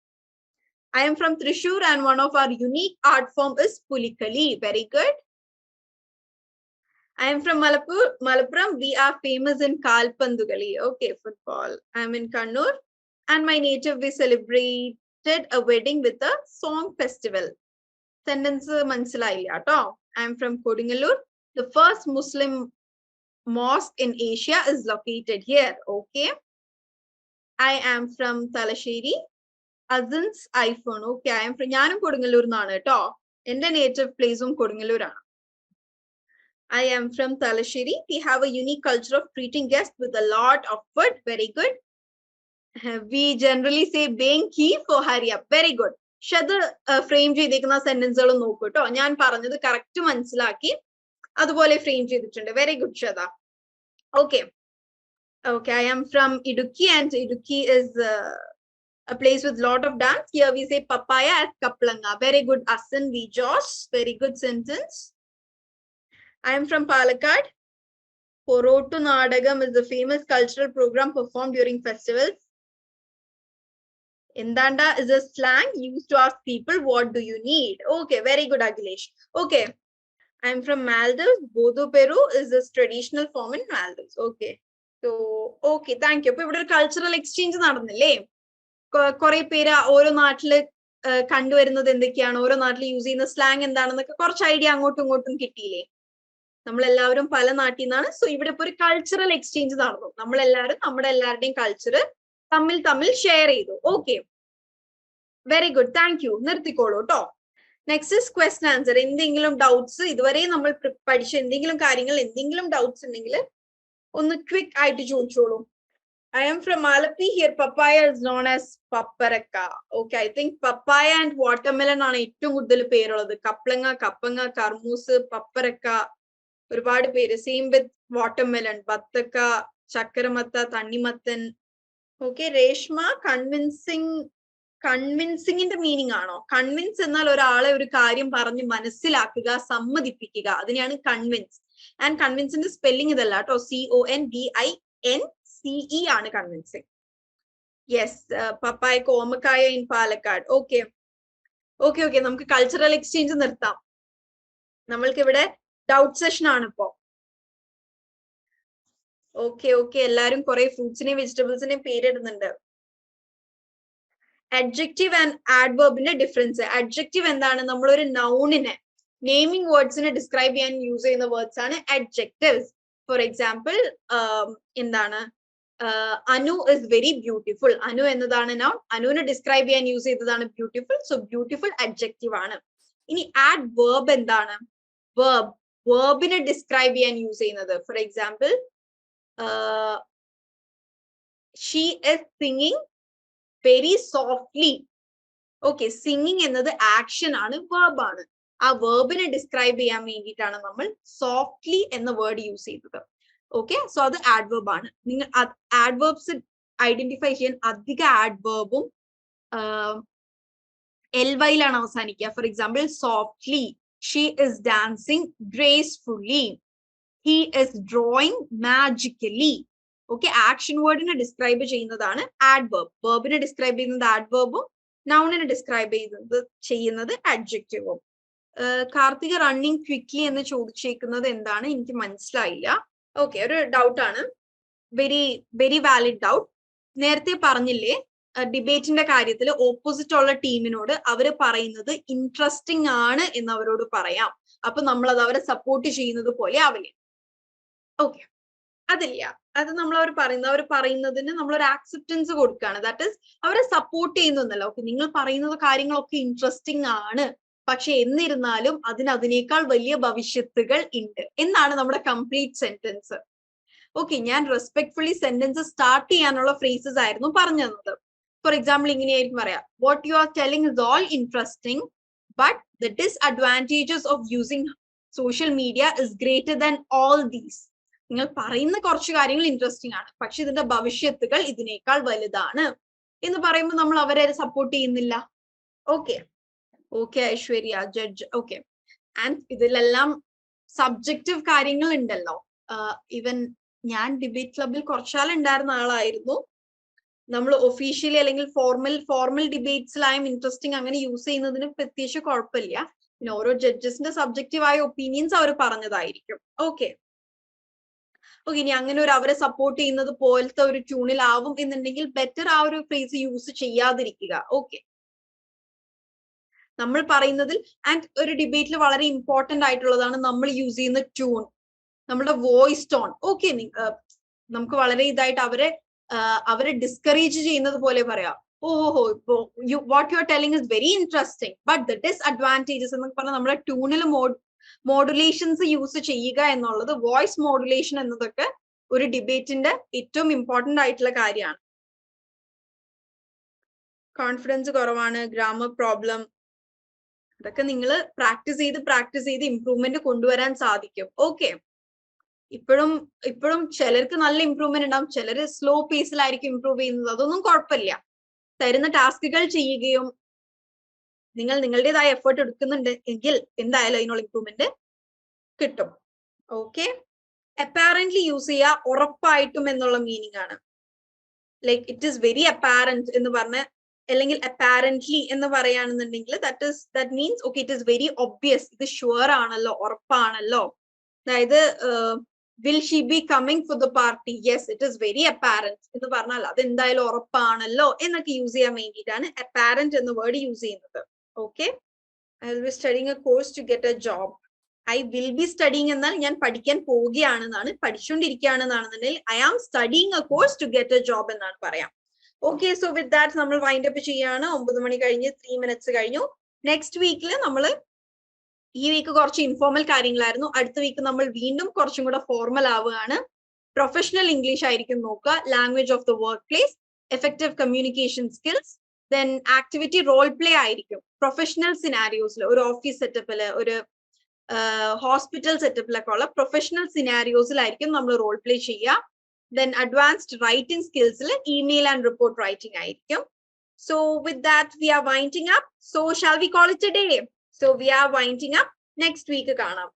I am from Thrissur and one of our unique art form is Pulikali. Very good. I am from Malappuram. We are famous in Kalpandugali. Okay, football. I am in Kannur and my native we celebrated a wedding with a song festival. Sentence manasilayilla ട്ടോ. I am from Kodingalur. The first Muslim mosque in Asia is located here. Okay. I am from Talasheri. Azan's iPhone. Okay, I am from ഞാനും കൊടുങ്ങല്ലൂർ എന്നാണ് കേട്ടോ. എന്റെ native പ്ലേസും Kodungallur ആണ്. I am from Talasheri. We have a unique culture of treating guests with a lot of food. Very good. We generally say beng ki for hurry up. Very good. Shath frame ചെയ്തേക്കുന്ന സെന്റൻസുകൾ നോക്കൂ കേട്ടോ. ഞാൻ പറഞ്ഞത് correct മനസ്സിലാക്കി അതുപോലെ frame ചെയ്തിട്ടുണ്ട്. Very good Shatha. Okay. Okay, I am from Idukki and Idukki is a place with lot of dance. Here we say papaya as kaplanga. Very good, Asan V. Josh. Very good sentence. I am from Palakkad. Porottu Nadagam is a famous cultural program performed during festivals. Indanda is a slang used to ask people, what do you need? Okay, very good, Agilesh. Okay, I am from Maldives. Bodo Peru is a traditional form in Maldives. Okay. So, okay, thank you. അപ്പൊ ഇവിടെ ഒരു cultural exchange നടന്നില്ലേ? കുറെ പേര് ഓരോ നാട്ടില് കണ്ടുവരുന്നത് എന്തൊക്കെയാണ്, ഓരോ നാട്ടിൽ യൂസ് ചെയ്യുന്ന സ്ലാങ് എന്താണെന്നൊക്കെ കുറച്ച് ഐഡിയ അങ്ങോട്ടും ഇങ്ങോട്ടും കിട്ടിയില്ലേ? നമ്മളെല്ലാവരും പല നാട്ടിൽ നിന്നാണ്. സോ ഇവിടെ ഇപ്പൊ ഒരു കൾച്ചറൽ എക്സ്ചേഞ്ച് നടന്നു. നമ്മളെല്ലാവരും നമ്മുടെ എല്ലാവരുടെയും കൾച്ചർ തമ്മിൽ ഷെയർ ചെയ്തു. Okay, very good, thank you. നിർത്തിക്കോളൂ കേട്ടോ. Next is question answer. എന്തെങ്കിലും ഡൗട്ട്സ് ഇതുവരെ നമ്മൾ പഠിച്ച എന്തെങ്കിലും കാര്യങ്ങൾ എന്തെങ്കിലും ഡൗട്ട്സ് ഉണ്ടെങ്കിൽ ഒന്ന് ക്വിക്ക് ആയിട്ട് ചോദിച്ചോളൂ. I am from Malapi. Here papaya is known as paparaka. Okay, I think papaya and watermelon ആണ് ഏറ്റവും കൂടുതൽ പേരുള്ളത്. കപ്ലങ്ങ, കപ്പങ്ങ, കർമൂസ്, പപ്പരക്ക, ഒരുപാട് പേര്. സെയിം വിത്ത് വാട്ടർമെലൺ, ബത്തക്ക, ചക്കരമത്ത, തണ്ണിമത്തൻ. ഓക്കെ, രേഷ്മ, കൺവിൻസിങ്ങിന്റെ മീനിങ് ആണോ? കൺവിൻസ് എന്നാൽ ഒരാളെ ഒരു കാര്യം പറഞ്ഞ് മനസ്സിലാക്കുക, സമ്മതിപ്പിക്കുക, അതിനെയാണ് കൺവിൻസ്. ആൻഡ് കൺവിൻസിന്റെ സ്പെല്ലിംഗ് ഇതല്ല കേട്ടോ, CONVINCE ആണ് convincing. Yes, papaya, komakkaya in Palakkad. Okay okay okay, നമുക്ക് കൾച്ചറൽ എക്സ്ചേഞ്ച് നിർത്താം. നമ്മൾക്ക് ഇവിടെ ഡൗട്ട് സെഷൻ ആണ് ഇപ്പോ. ഓക്കെ ഓക്കെ, എല്ലാരും കുറെ ഫ്രൂട്ട്സിനെയും വെജിറ്റബിൾസിനെയും പേരിടുന്നുണ്ട്. അഡ്ജക്റ്റീവ് ആൻഡ് ആഡ്വേർബിന്റെ ഡിഫറൻസ്. അഡ്ജക്റ്റീവ് എന്താണ്? നമ്മളൊരു നൗണിനെ, നെയിമിംഗ് വേർഡ്സിനെ ഡിസ്ക്രൈബ് ചെയ്യാൻ യൂസ് ചെയ്യുന്ന വേർഡ്സ് ആണ് അഡ്ജക്റ്റീവ്സ്. ഫോർ എക്സാമ്പിൾ, എന്താണ്? Anu is very beautiful. Anu എന്നതാണ് നൗൺ. അനുവിനെ ഡിസ്ക്രൈബ് ചെയ്യാൻ യൂസ് ചെയ്തതാണ് ബ്യൂട്ടിഫുൾ. സോ ബ്യൂട്ടിഫുൾ അഡ്ജക്റ്റീവ് ആണ്. ഇനി ആഡ്വേർബ് എന്താണ്? വേർബിനെ ഡിസ്ക്രൈബ് ചെയ്യാൻ യൂസ് ചെയ്യുന്നത്. For example, she is singing very softly. Okay, singing എന്നത് ആക്ഷൻ ആണ്, വേർബ് ആണ്. ആ വേർബിനെ ഡിസ്ക്രൈബ് ചെയ്യാൻ വേണ്ടിയിട്ടാണ് നമ്മൾ സോഫ്റ്റ്ലി എന്ന വേർഡ് യൂസ് ചെയ്തത്. ഓക്കെ, സോ അത് ആഡ്വേർബ് ആണ്. നിങ്ങൾ ആഡ്വേർബ്സ് ഐഡന്റിഫൈ ചെയ്യാൻ അധിക ആഡ്വേർബും LYയിലാണ് അവസാനിക്കുക. For example, softly, she is dancing gracefully. He is drawing magically. Okay, action wordനെ ഡിസ്ക്രൈബ് ചെയ്യുന്നതാണ് adverb. Verbനെ ഡിസ്ക്രൈബ് ചെയ്യുന്നത് adverbും നൗണിനെ ഡിസ്ക്രൈബ് ചെയ്യുന്നത് adjectiveും. കാർത്തിക റണ്ണിങ് ക്വിക്ലി എന്ന് ചോദിച്ചേക്കുന്നത് എന്താണ് എനിക്ക് മനസ്സിലായില്ല. ഓക്കെ, ഒരു ഡൗട്ടാണ്, വെരി വെരി വാലിഡ് ഡൗട്ട്. നേരത്തെ പറഞ്ഞില്ലേ ഡിബേറ്റിന്റെ കാര്യത്തിൽ ഓപ്പോസിറ്റ് ഉള്ള ടീമിനോട് അവര് പറയുന്നത് ഇൻട്രസ്റ്റിംഗ് ആണ് എന്ന് അവരോട് പറയാം. അപ്പൊ നമ്മൾ അത് അവരെ സപ്പോർട്ട് ചെയ്യുന്നത് പോലെ ആവില്ലേ? ഓക്കെ, അതില്ല. അത് നമ്മൾ അവർ പറയുന്നതിന് നമ്മളൊരു ആക്സെപ്റ്റൻസ് കൊടുക്കുകയാണ്. ദാറ്റ് ഇസ് അവരെ സപ്പോർട്ട് ചെയ്യുന്നല്ല. ഓക്കെ, നിങ്ങൾ പറയുന്ന കാര്യങ്ങളൊക്കെ ഇൻട്രസ്റ്റിംഗ് ആണ്, പക്ഷെ എന്നിരുന്നാലും അതിനേക്കാൾ വലിയ ഭവിഷ്യത്തുകൾ ഉണ്ട് എന്നാണ് നമ്മുടെ കംപ്ലീറ്റ് സെന്റൻസ്. ഓക്കെ, ഞാൻ റെസ്പെക്ട്ഫുള്ളി സെന്റൻസ് സ്റ്റാർട്ട് ചെയ്യാനുള്ള ഫ്രേസസ് ആയിരുന്നു പറഞ്ഞു തന്നത്. ഫോർ എക്സാമ്പിൾ ഇങ്ങനെയായിരിക്കും പറയാം, what you are telling is all interesting but the disadvantages of using social media is greater than all these. നിങ്ങൾ പറയുന്ന കുറച്ച് കാര്യങ്ങൾ ഇൻട്രസ്റ്റിംഗ് ആണ്, പക്ഷെ ഇതിന്റെ ഭവിഷ്യത്തുകൾ ഇതിനേക്കാൾ വലുതാണ് എന്ന് പറയുമ്പോൾ നമ്മൾ അവരെ സപ്പോർട്ട് ചെയ്യുന്നില്ല. Okay okay Aishwarya judge. Okay, and ഇതിലെല്ലാം സബ്ജക്റ്റീവ് കാര്യങ്ങൾ ഉണ്ടല്ലോ. ഈവൻ ഞാൻ ഡിബേറ്റ് ക്ലബിൽ കുറച്ചാൾ ഉണ്ടായിരുന്ന ആളായിരുന്നു. നമ്മൾ ഒഫീഷ്യലി അല്ലെങ്കിൽ ഫോർമൽ ഡിബേറ്റ്സിലായും ഇൻട്രസ്റ്റിംഗ് അങ്ങനെ യൂസ് ചെയ്യുന്നതിന് പ്രത്യേകിച്ച് കുഴപ്പമില്ല. പിന്നെ ഓരോ ജഡ്ജസിന്റെ സബ്ജക്റ്റീവായ ഒപ്പീനിയൻസ് അവർ പറഞ്ഞതായിരിക്കും. ഓക്കെ ഓക്കെ, ഇനി അങ്ങനെ ഒരു അവരെ സപ്പോർട്ട് ചെയ്യുന്നത് പോലത്തെ ഒരു ട്യൂണിലാവും എന്നുണ്ടെങ്കിൽ ബെറ്റർ ആ ഒരു ഫ്രേസ് യൂസ് ചെയ്യാതിരിക്കുക. ഓക്കെ, നമ്മൾ പറയുന്നതിൽ ആൻഡ് ഒരു ഡിബേറ്റിൽ വളരെ ഇമ്പോർട്ടന്റ് ആയിട്ടുള്ളതാണ് നമ്മൾ യൂസ് ചെയ്യുന്ന ട്യൂൺ, നമ്മുടെ വോയിസ് ടോൺ. ഓക്കെ, നമുക്ക് വളരെ ഇതായിട്ട് അവരെ ഡിസ്കറേജ് ചെയ്യുന്നത് പോലെ പറയാം, ഓഹോ ഇപ്പോ what you are telling is very interesting but the disadvantages എന്നൊക്കെ പറഞ്ഞാൽ നമ്മുടെ ട്യൂണിൽ മോഡുലേഷൻസ് യൂസ് ചെയ്യുക എന്നുള്ളത്, വോയിസ് മോഡുലേഷൻ എന്നതൊക്കെ ഒരു ഡിബേറ്റിന്റെ ഏറ്റവും ഇമ്പോർട്ടന്റ് ആയിട്ടുള്ള കാര്യമാണ്. കോൺഫിഡൻസ് കുറവാണ്, ഗ്രാമർ പ്രോബ്ലം, അതൊക്കെ നിങ്ങൾ പ്രാക്ടീസ് ചെയ്ത് ഇംപ്രൂവ്മെന്റ് കൊണ്ടുവരാൻ സാധിക്കും. ഓക്കെ, ഇപ്പോഴും ചിലർക്ക് നല്ല ഇംപ്രൂവ്മെന്റ് ഉണ്ടാവും, ചിലര് സ്ലോ പേസിലായിരിക്കും ഇംപ്രൂവ് ചെയ്യുന്നത്. അതൊന്നും കുഴപ്പമില്ല. തരുന്ന ടാസ്കുകൾ ചെയ്യുകയും നിങ്ങൾ നിങ്ങളുടേതായ എഫേർട്ട് എടുക്കുന്നുണ്ട് എങ്കിൽ എന്തായാലും അതിനുള്ള ഇംപ്രൂവ്മെന്റ് കിട്ടും. ഓക്കെ, അപ്പാരന്റ്ലി യൂസ് ചെയ്യുക ഉറപ്പായിട്ടും എന്നുള്ള മീനിങ് ആണ്. Like it is very apparent എന്ന് പറഞ്ഞ, അല്ലെങ്കിൽ അപ്പാരന്റ്ലി എന്ന് പറയുകയാണെന്നുണ്ടെങ്കിൽ that means okay it is very obvious, ഇത് ഷുവർ ആണല്ലോ, ഉറപ്പാണല്ലോ. അതായത് will she be coming for the party, yes it is very apparent എന്ന് പറഞ്ഞാൽ അത് എന്തായാലും ഉറപ്പാണല്ലോ എന്നൊക്കെ യൂസ് ചെയ്യാൻ വേണ്ടിയിട്ടാണ് അപ്പാരന്റ് എന്ന വേർഡ് യൂസ് ചെയ്യുന്നത്. Okay, I will be studying a course to get a job. I will be studying എന്നാൽ ഞാൻ പഠിക്കാൻ പോവുകയാണെന്നാണ്, പഠിച്ചുകൊണ്ടിരിക്കുകയാണെന്നാണെന്നുണ്ടെങ്കിൽ I am studying a course to get a job എന്നാണ് പറയാം. ഓക്കെ, സോ വിത്ത് ദാറ്റ് നമ്മൾ വൈൻഡ് അപ്പ് ചെയ്യാണ്. 9 മണി കഴിഞ്ഞ് 3 minutes കഴിഞ്ഞു. നെക്സ്റ്റ് വീക്കിൽ ഈ വീക്ക് കുറച്ച് ഇൻഫോർമൽ കാര്യങ്ങളായിരുന്നു. അടുത്ത വീക്ക് നമ്മൾ വീണ്ടും കുറച്ചും കൂടെ ഫോർമൽ ആവുകയാണ്. പ്രൊഫഷണൽ ഇംഗ്ലീഷ് ആയിരിക്കും നോക്കുക, language of the work place, effective communication skills, then activity role play ആയിരിക്കും. പ്രൊഫഷണൽ സിനാരിയോസിൽ, ഒരു ഓഫീസ് സെറ്റപ്പില്, ഒരു ഹോസ്പിറ്റൽ സെറ്റപ്പിലൊക്കെ ഉള്ള പ്രൊഫഷണൽ സിനാരിയോസിലായിരിക്കും നമ്മൾ റോൾ പ്ലേ ചെയ്യുക. Then advanced writing skills, email and report writing ആയിരിക്കും. So with that we are winding up. So shall we call it a day? So we are winding up. Next week കാണാം.